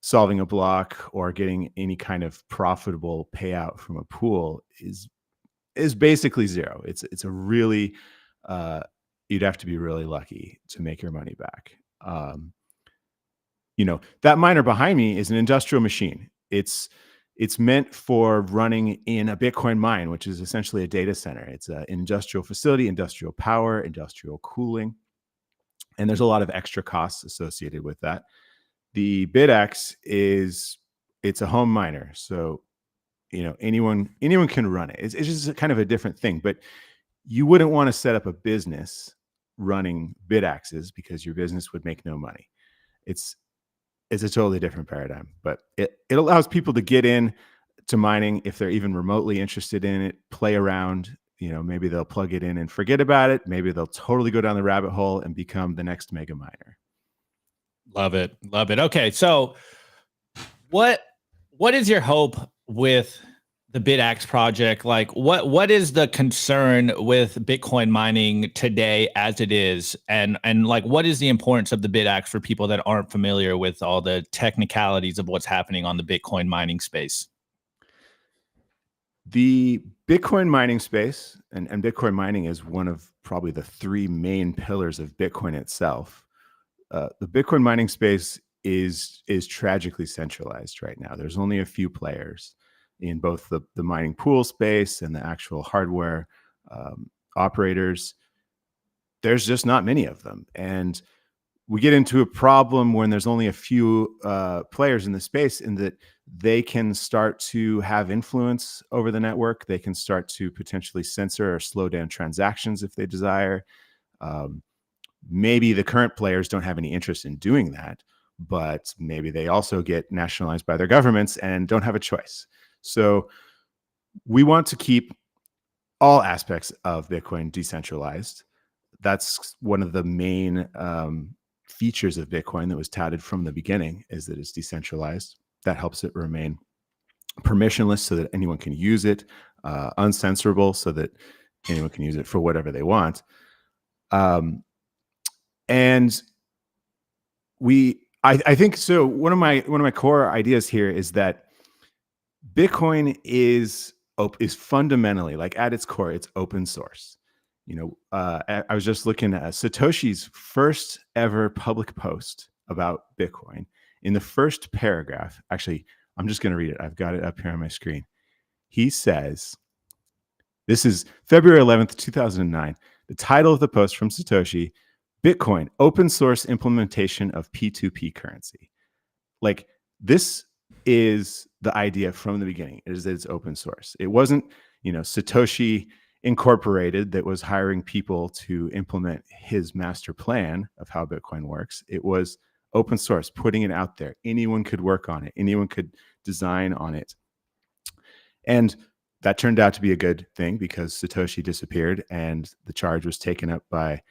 solving a block or getting any kind of profitable payout from a pool is basically zero. It's a really you'd have to be really lucky to make your money back. That miner behind me is an industrial machine. It's meant for running in a Bitcoin mine, which is essentially a data center. It's an industrial facility, industrial power, industrial cooling. And there's a lot of extra costs associated with that. The Bitaxe it's a home miner. So, anyone can run it. It's just kind of a different thing, but you wouldn't want to set up a business running Bitaxes because your business would make no money. It's a totally different paradigm, but it allows people to get in to mining if they're even remotely interested in it, play around. Maybe they'll plug it in and forget about it. Maybe they'll totally go down the rabbit hole and become the next mega miner. Love it. Okay, so what is your hope with the Bitaxe project, like what is the concern with Bitcoin mining today as it is, and like what is the importance of the Bitaxe for people that aren't familiar with all the technicalities of what's happening on the Bitcoin mining space? The Bitcoin mining space, and Bitcoin mining is one of probably the three main pillars of Bitcoin itself. The Bitcoin mining space is tragically centralized right now. There's only a few players in both the mining pool space and the actual hardware operators. There's just not many of them. And we get into a problem when there's only a few players in the space, in that they can start to have influence over the network. They can start to potentially censor or slow down transactions if they desire. Maybe the current players don't have any interest in doing that, but maybe they also get nationalized by their governments and don't have a choice. So we want to keep all aspects of Bitcoin decentralized. That's one of the main features of Bitcoin that was touted from the beginning, is that it's decentralized. That helps it remain permissionless so that anyone can use it, uncensorable so that anyone can use it for whatever they want. And I think so. One of my core ideas here is that Bitcoin is fundamentally, like at its core, it's open source. I was just looking at Satoshi's first ever public post about Bitcoin. In the first paragraph, actually, I'm just going to read it. I've got it up here on my screen. He says, this is February 11th, 2009. The title of the post from Satoshi: Bitcoin, open source implementation of P2P currency. Like, this is the idea from the beginning, is that it's open source. It wasn't, Satoshi Incorporated that was hiring people to implement his master plan of how Bitcoin works. It was open source, putting it out there. Anyone could work on it. Anyone could design on it. And that turned out to be a good thing, because Satoshi disappeared and the charge was taken up by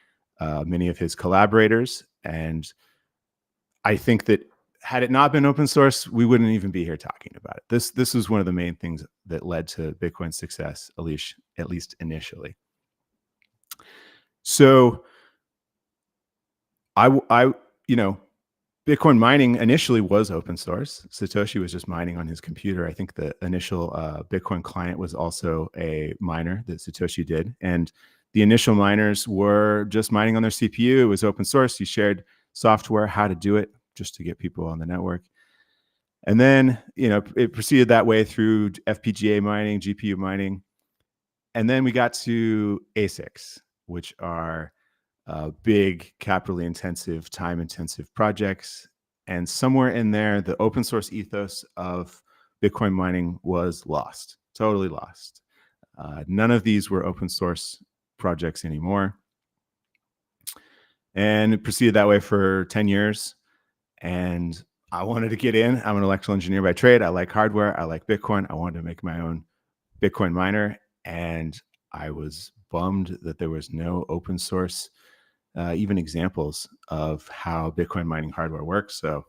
many of his collaborators. And I think that had it not been open source, we wouldn't even be here talking about it. This was one of the main things that led to Bitcoin's success, at least initially. So Bitcoin mining initially was open source. Satoshi was just mining on his computer. I think the initial Bitcoin client was also a miner that Satoshi did. And the initial miners were just mining on their CPU. It was open source. You shared software, how to do it, just to get people on the network. And then, it proceeded that way through FPGA mining, GPU mining. And then we got to ASICs, which are big, capitally intensive, time intensive projects. And somewhere in there, the open source ethos of Bitcoin mining was lost, totally lost. None of these were open source projects anymore. And it proceeded that way for 10 years. And I wanted to get in. I'm an electrical engineer by trade. I like hardware. I like Bitcoin. I wanted to make my own Bitcoin miner. And I was bummed that there was no open source, even examples of how Bitcoin mining hardware works. So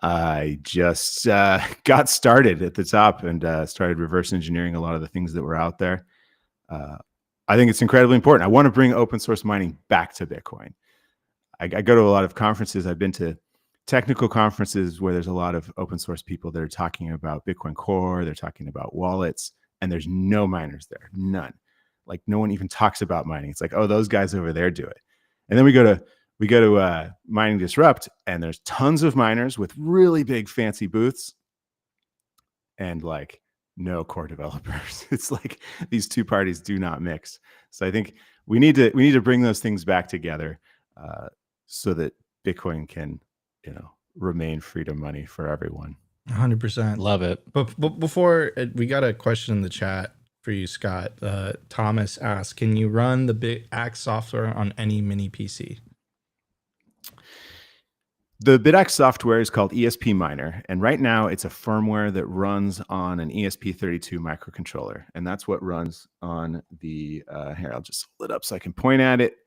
I just got started at the top and started reverse engineering a lot of the things that were out there. I think it's incredibly important. I want to bring open source mining back to Bitcoin. I go to a lot of conferences. I've been to technical conferences where there's a lot of open source people that are talking about Bitcoin Core. They're talking about wallets, and there's no miners there, none. Like, no one even talks about mining. It's like, oh, those guys over there do it. And then we go to Mining Disrupt, and there's tons of miners with really big fancy booths, and like no core developers. It's like these two parties do not mix. So I think we need to bring those things back together, so that Bitcoin can, remain freedom money for everyone. 100%. Love it. But before, we got a question in the chat for you, Scott. Thomas asked, can you run the Bitaxe software on any mini PC? The Bitaxe software is called ESP Miner, and right now it's a firmware that runs on an ESP32 microcontroller, and that's what runs on the, here, I'll just hold it up so I can point at it.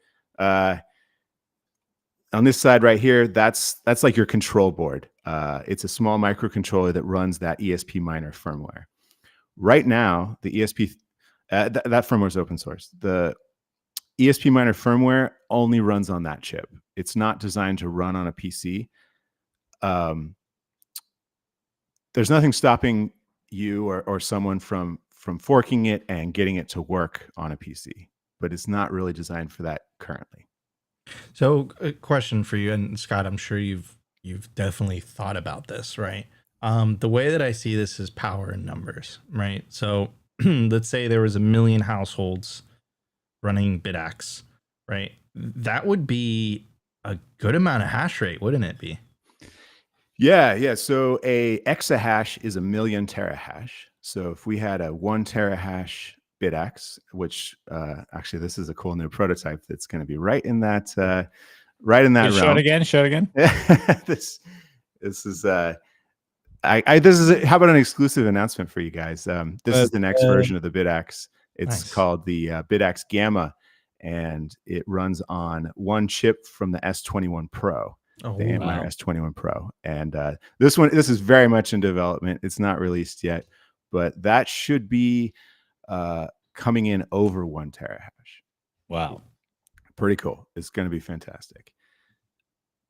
On this side right here, that's like your control board. It's a small microcontroller that runs that ESP Miner firmware. right now, the ESP, that firmware is open source. The ESP miner firmware only runs on that chip. It's not designed to run on a PC. There's nothing stopping you or someone from forking it and getting it to work on a PC, but it's not really designed for that currently. So, a question for you, and Scott, I'm sure you've definitely thought about this, right? The way that I see this is power in numbers, right? So, let's say there was 1 million households running Bitaxe, right? That would be a good amount of hash rate, wouldn't it be? Yeah. So a exahash is 1 million terahash. So if we had a 1 terahash Bitaxe, which actually this is a cool new prototype that's going to be right in that realm. Show it again. Show it again. this is this is how about an exclusive announcement for you guys? This is the next version of the Bitaxe. It's Nice. called the Bitaxe Gamma, and it runs on one chip from the S21 Pro. Oh, The Antminer S21 Pro. And this is very much in development. It's not released yet, but that should be coming in over 1 terahash. Wow. Pretty cool. It's going to be fantastic.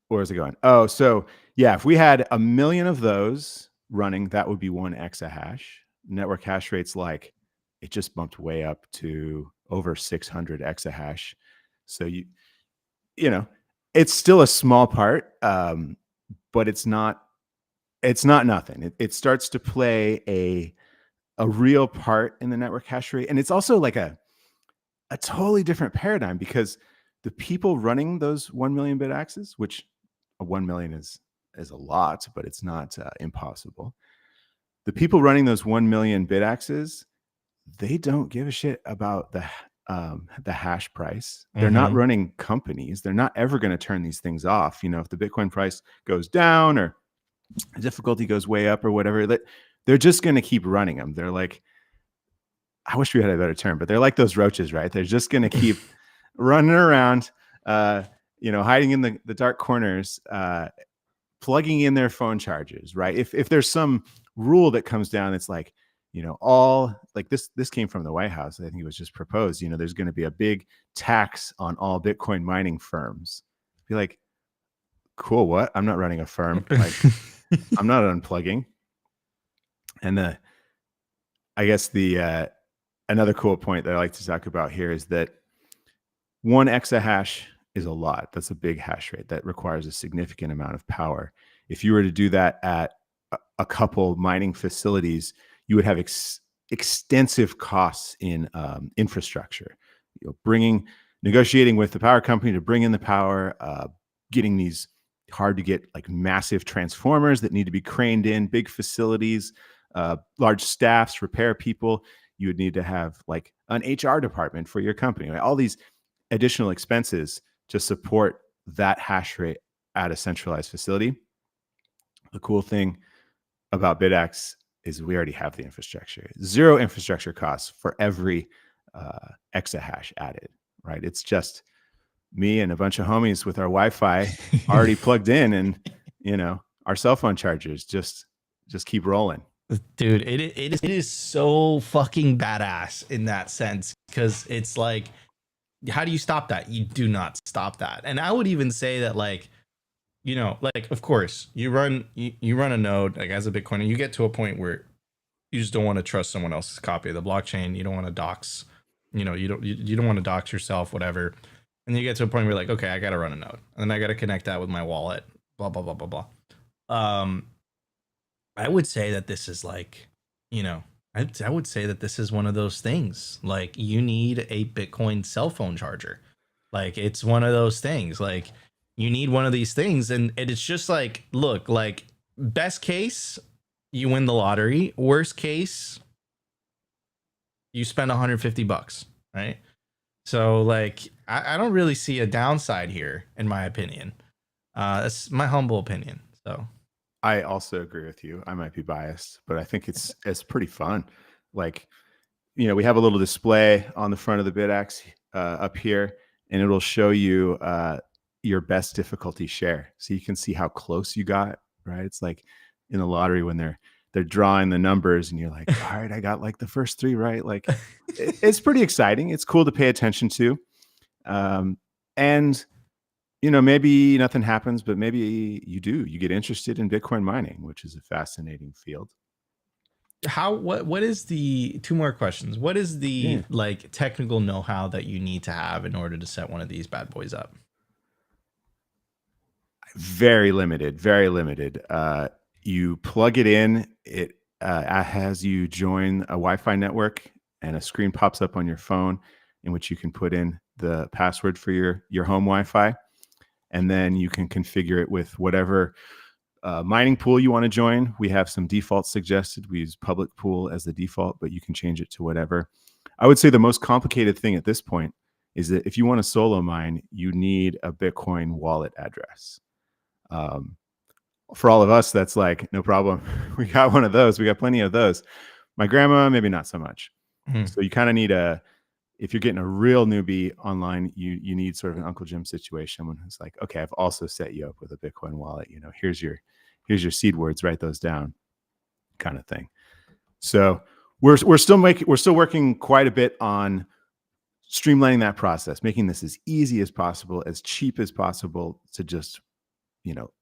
Where is it going? Oh, so yeah, if we had 1 million of those running, that would be 1 exahash. Network hash rate's like, it just bumped way up to over 600 exahash. So you know, it's still a small part, but it's not nothing. It starts to play a real part in the network hash rate. And it's also like a totally different paradigm, because the people running those 1 million Bitaxes, which 1 million is a lot, but it's not impossible. The people running those 1 million Bitaxes, they don't give a shit about the hash price. They're not running companies. They're not ever going to turn these things off. You know, if the Bitcoin price goes down or difficulty goes way up or whatever, they're just going to keep running them. They're like, I wish we had a better term, but they're like those roaches, right? They're just going to keep running around, hiding in the dark corners, plugging in their phone chargers, right? If there's some rule that comes down, it's like, all like this came from the White House. I think it was just proposed, there's going to be a big tax on all Bitcoin mining firms. Be like, cool. What? I'm not running a firm. Like, I'm not unplugging. And I guess another cool point that I like to talk about here is that 1 exahash is a lot. That's a big hash rate that requires a significant amount of power. If you were to do that at a couple mining facilities, you would have extensive costs in infrastructure. Negotiating with the power company to bring in the power, getting these hard to get like massive transformers that need to be craned in, big facilities, large staffs, repair people. You would need to have like an HR department for your company, right? All these additional expenses to support that hash rate at a centralized facility. The cool thing about Bitaxe is we already have the infrastructure. 0 infrastructure costs for every exahash added, right? It's just me and a bunch of homies with our Wi-Fi already plugged in, and our cell phone chargers just keep rolling. Dude, it is so fucking badass in that sense, because it's like, how do you stop that? You do not stop that. And I would even say that, like, of course, you run a node, like, as a Bitcoiner, you get to a point where you just don't want to trust someone else's copy of the blockchain. You don't want to dox, you don't want to dox yourself, whatever. And you get to a point where you're like, okay, I got to run a node, and then I got to connect that with my wallet, blah, blah, blah, blah, blah. I would say that this is like, I would say that this is one of those things. Like, you need a Bitcoin cell phone charger. Like, it's one of those things. Like, you need one of these things. And it's just like, look, like, best case, you win the lottery. Worst case, you spend $150, right? So, like, I don't really see a downside here, in my opinion. That's my humble opinion. So I also agree with you. I might be biased, but I think it's pretty fun. Like, we have a little display on the front of the Bitaxe up here, and it'll show you your best difficulty share, so you can see how close you got. Right? It's like in the lottery when they're they're drawing the numbers and you're like, all right, I got like the first 3 right. Like it's pretty exciting. It's cool to pay attention to. And maybe nothing happens, but maybe you get interested in Bitcoin mining, which is a fascinating field. What is the 2 more questions? What is the like technical know-how that you need to have in order to set one of these bad boys up? Very limited. You plug it in, it has you join a Wi-Fi network, and a screen pops up on your phone in which you can put in the password for your home Wi-Fi, and then you can configure it with whatever mining pool you want to join. We have some defaults suggested. We use public pool as the default, but you can change it to whatever. I would say the most complicated thing at this point is that if you want to solo mine, you need a Bitcoin wallet address. For all of us, that's like, no problem. We got one of those. We got plenty of those. My grandma, maybe not so much. So you kind of need if you're getting a real newbie online, you need sort of an Uncle Jim situation when it's like, okay, I've also set you up with a Bitcoin wallet. Here's your seed words, write those down, kind of thing. So we're still working quite a bit on streamlining that process, making this as easy as possible, as cheap as possible, to just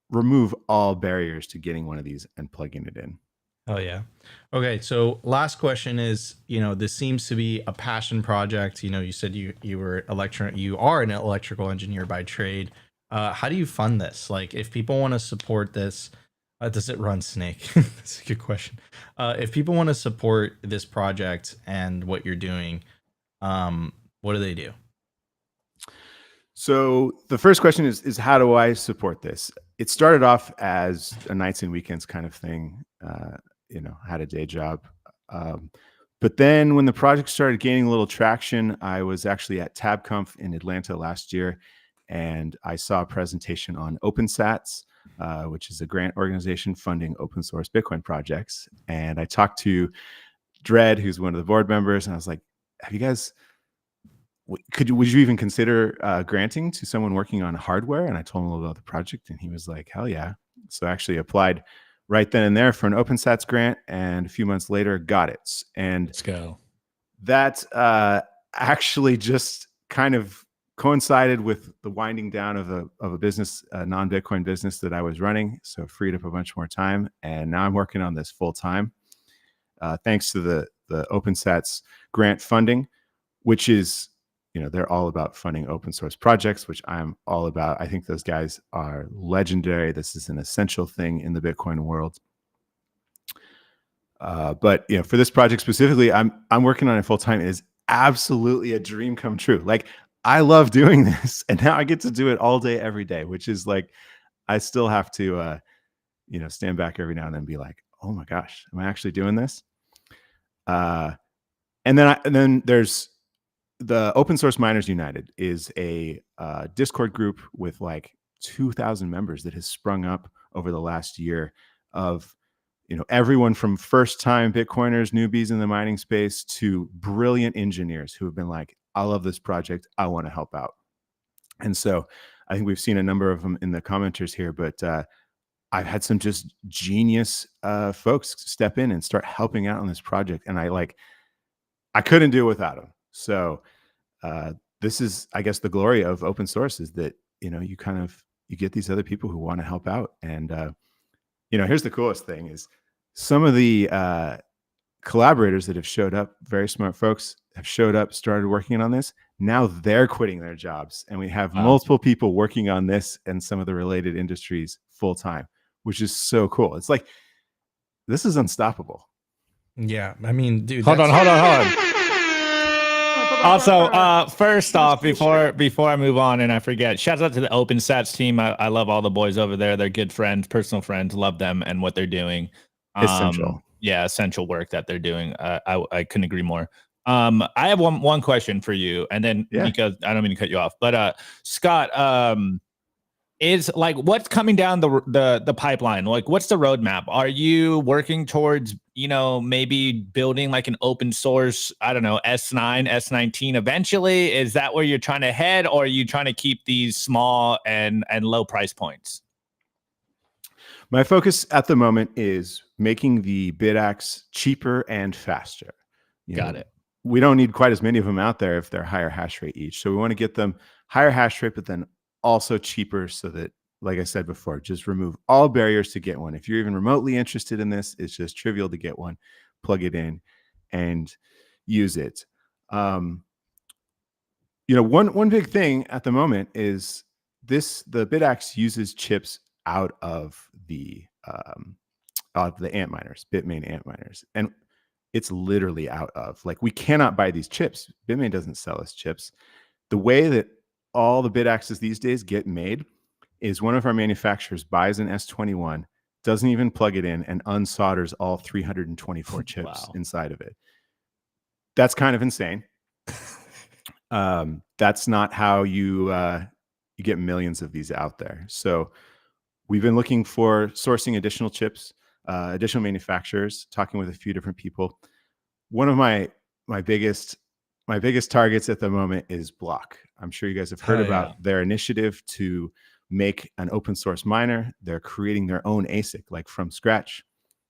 remove all barriers to getting one of these and plugging it in. Oh yeah. Okay. So last question is, this seems to be a passion project. You said you are an electrical engineer by trade. How do you fund this? Like, if people want to support this, does it run Snake? That's a good question. If people want to support this project and what you're doing, what do they do? So the first question is how do I support this? It started off as a nights and weekends kind of thing. Had a day job. But then when the project started gaining a little traction, I was actually at TabConf in Atlanta last year, and I saw a presentation on OpenSats, which is a grant organization funding open source Bitcoin projects. And I talked to Dredd, who's one of the board members, and I was like, have you guys... would you even consider granting to someone working on hardware? And I told him a little about the project, and he was like, hell yeah. So I actually applied right then and there for an OpenSats grant, and a few months later got it. And Let's go. That actually just kind of coincided with the winding down of a business, a non-Bitcoin business that I was running. So freed up a bunch more time. And now I'm working on this full time, thanks to the OpenSats grant funding, which is, they're all about funding open source projects, which I'm all about. I think those guys are legendary. This is an essential thing in the Bitcoin world. But for this project specifically, I'm working on it full time. It is absolutely a dream come true. Like, I love doing this, and now I get to do it all day, every day, which is like, I still have to, stand back every now and then and be like, oh my gosh, am I actually doing this? And then there's the Open Source Miners United is a Discord group with like 2,000 members that has sprung up over the last year of, everyone from first-time Bitcoiners, newbies in the mining space, to brilliant engineers who have been like, I love this project, I want to help out. And so I think we've seen a number of them in the commenters here, but I've had some just genius folks step in and start helping out on this project, and I couldn't do it without them. So this is, I guess, the glory of open source, is that, you get these other people who want to help out. And, here's the coolest thing is some of the collaborators that have showed up, very smart folks, have showed up, started working on this. Now they're quitting their jobs, and we have multiple people working on this and some of the related industries full time, which is so cool. It's like, this is unstoppable. Yeah. I mean, dude, Hold on. Also, first off, before I move on and I forget, shout out to the OpenSats team. I love all the boys over there. They're good friends, personal friends. Love them and what they're doing. Essential. Yeah, essential work that they're doing. I couldn't agree more. I have one question for you, and then because I don't mean to cut you off, but Scott, is like, what's coming down the pipeline? Like, what's the roadmap? Are you working towards, maybe building like an open source, I don't know, S9, S19 eventually? Is that where you're trying to head, or are you trying to keep these small and low price points? My focus at the moment is making the Bitaxe cheaper and faster. Got it. We don't need quite as many of them out there if they're higher hash rate each. So we want to get them higher hash rate, but then also cheaper so that, like I said before, just remove all barriers to get one. If you're even remotely interested in this, it's just trivial to get one, plug it in and use it. One big thing at the moment is the Bitaxe uses chips out of the Antminers, Bitmain Antminers, and it's literally out of, like, we cannot buy these chips. Bitmain doesn't sell us chips. The way that all the Bitaxes these days get made is one of our manufacturers buys an S21, doesn't even plug it in, and unsolders all 324 chips inside of it. That's kind of insane. That's not how you get millions of these out there. So we've been looking for sourcing additional chips, additional manufacturers, talking with a few different people. One of my biggest targets at the moment is Block. I'm sure you guys have heard about their initiative to make an open source miner. They're creating their own ASIC, like from scratch,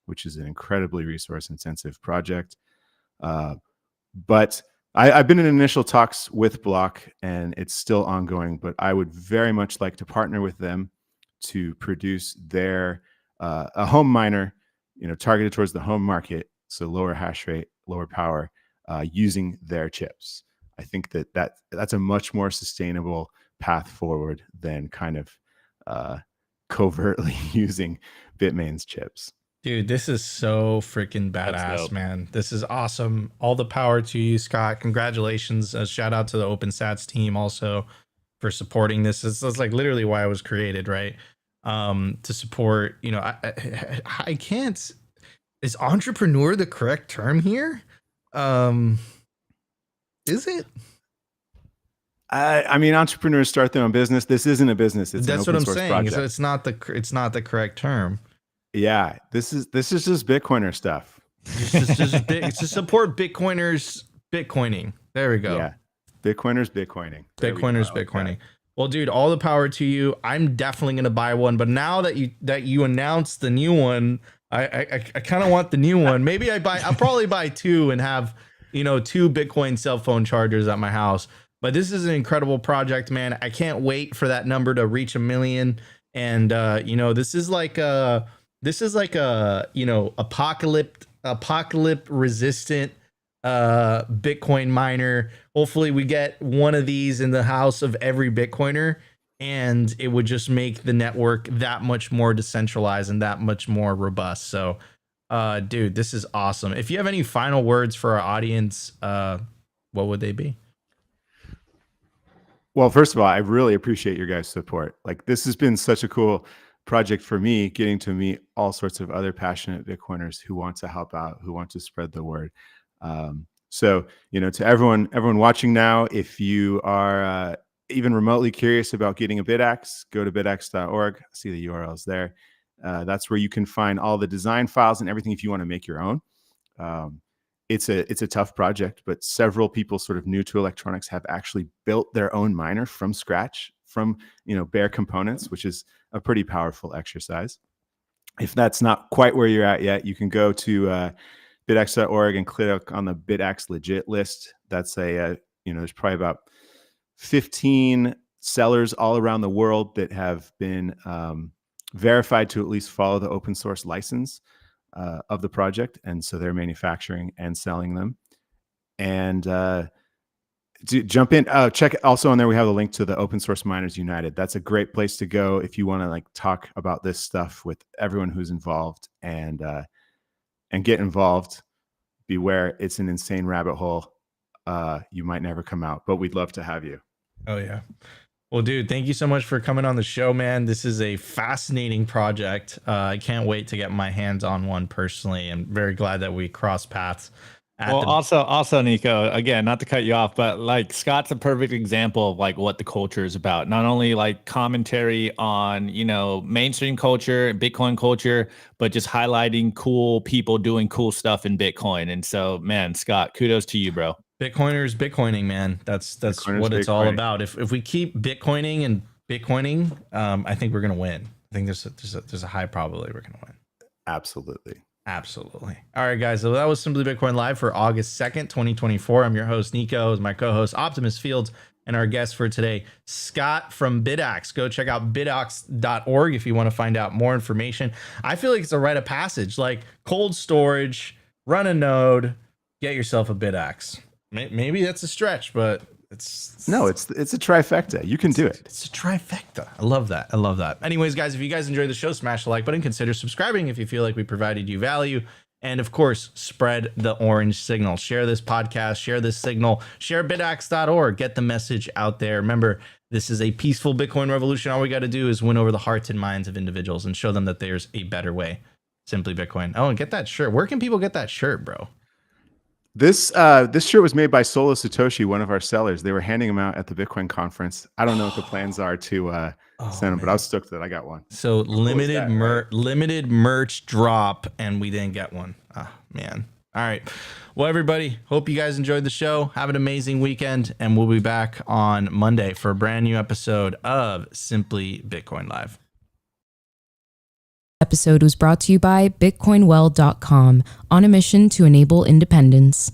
which is an incredibly resource intensive project. But I've been in initial talks with Block, and it's still ongoing, but I would very much like to partner with them to produce their a home miner, targeted towards the home market, so lower hash rate, lower power, using their chips. I think that's a much more sustainable path forward than kind of covertly using Bitmain's chips. Dude, this is so freaking badass, man. This is awesome. All the power to you, Scott. Congratulations. Shout out to the OpenSats team also for supporting this. This is like literally why I was created, right? To support, I can't, is entrepreneur the correct term here? Is it? I mean, entrepreneurs start their own business. This isn't a business. That's what I'm saying. So it's not the correct term. Yeah, this is just Bitcoiner stuff. It's to support Bitcoiners Bitcoining. There we go. Yeah, Bitcoiners Bitcoining. Bitcoiners Bitcoining. Okay. Well, dude, all the power to you. I'm definitely gonna buy one. But now that you announced the new one, I kind of want the new one. Maybe I'll probably buy two and have 2 Bitcoin cell phone chargers at my house. But this is an incredible project, man. I can't wait for that number to reach 1 million. And this is like a apocalypse resistant Bitcoin miner. Hopefully we get one of these in the house of every Bitcoiner, and it would just make the network that much more decentralized and that much more robust. So dude, this is awesome. If you have any final words for our audience, what would they be? Well, first of all, I really appreciate your guys' support. Like, this has been such a cool project for me, getting to meet all sorts of other passionate Bitcoiners who want to help out, who want to spread the word. So, to everyone watching now, if you are even remotely curious about getting a Bitaxe, go to bitaxe.org. See the URLs there. That's where you can find all the design files and everything if you want to make your own. It's a tough project, but several people sort of new to electronics have actually built their own miner from scratch, from bare components, which is a pretty powerful exercise. If that's not quite where you're at yet, you can go to bitaxe.org and click on the Bitaxe legit list. That's there's probably about 15 sellers all around the world that have been verified to at least follow the open source license of the project, and so they're manufacturing and selling them. And to jump in, check also on there. We have a link to the Open Source Miners United. That's a great place to go if you want to talk about this stuff with everyone who's involved and get involved. Beware, it's an insane rabbit hole. You might never come out, but we'd love to have you. Oh yeah. Well, dude, thank you so much for coming on the show, man. This is a fascinating project. I can't wait to get my hands on one personally. I'm very glad that we crossed paths. Also, Nico, again, not to cut you off, but Scott's a perfect example of what the culture is about. Not only commentary on, mainstream culture, Bitcoin culture, but just highlighting cool people doing cool stuff in Bitcoin. And so, man, Scott, kudos to you, bro. Bitcoiners Bitcoining, man. That's what it's all about. If we keep Bitcoining and Bitcoining, I think we're gonna win. I think there's a high probability we're going to win. Absolutely. Absolutely. All right, guys. So that was Simply Bitcoin Live for August 2nd, 2024. I'm your host, Nico, my co-host, Optimus Fields, and our guest for today, Scott from Bitaxe. Go check out bitaxe.org if you want to find out more information. I feel like it's a rite of passage, like cold storage, run a node, get yourself a Bitaxe. Maybe that's a stretch, but it's a trifecta. You can do it. It's a trifecta. I love that. I love that. Anyways, guys, if you guys enjoyed the show, smash the like button. Consider subscribing if you feel like we provided you value. And of course, spread the orange signal. Share this podcast, share this signal, share bitaxe.org. Get the message out there. Remember, this is a peaceful Bitcoin revolution. All we got to do is win over the hearts and minds of individuals and show them that there's a better way. Simply Bitcoin. Oh, and get that shirt. Where can people get that shirt, bro? This shirt was made by Solo Satoshi, one of our sellers. They were handing them out at the Bitcoin conference. I don't know what the plans are to send them, but I was stoked that I got one. So limited merch drop, and we didn't get one. Oh, man. All right. Well, everybody, hope you guys enjoyed the show. Have an amazing weekend, and we'll be back on Monday for a brand new episode of Simply Bitcoin Live. Episode was brought to you by bitcoinwell.com, on a mission to enable independence.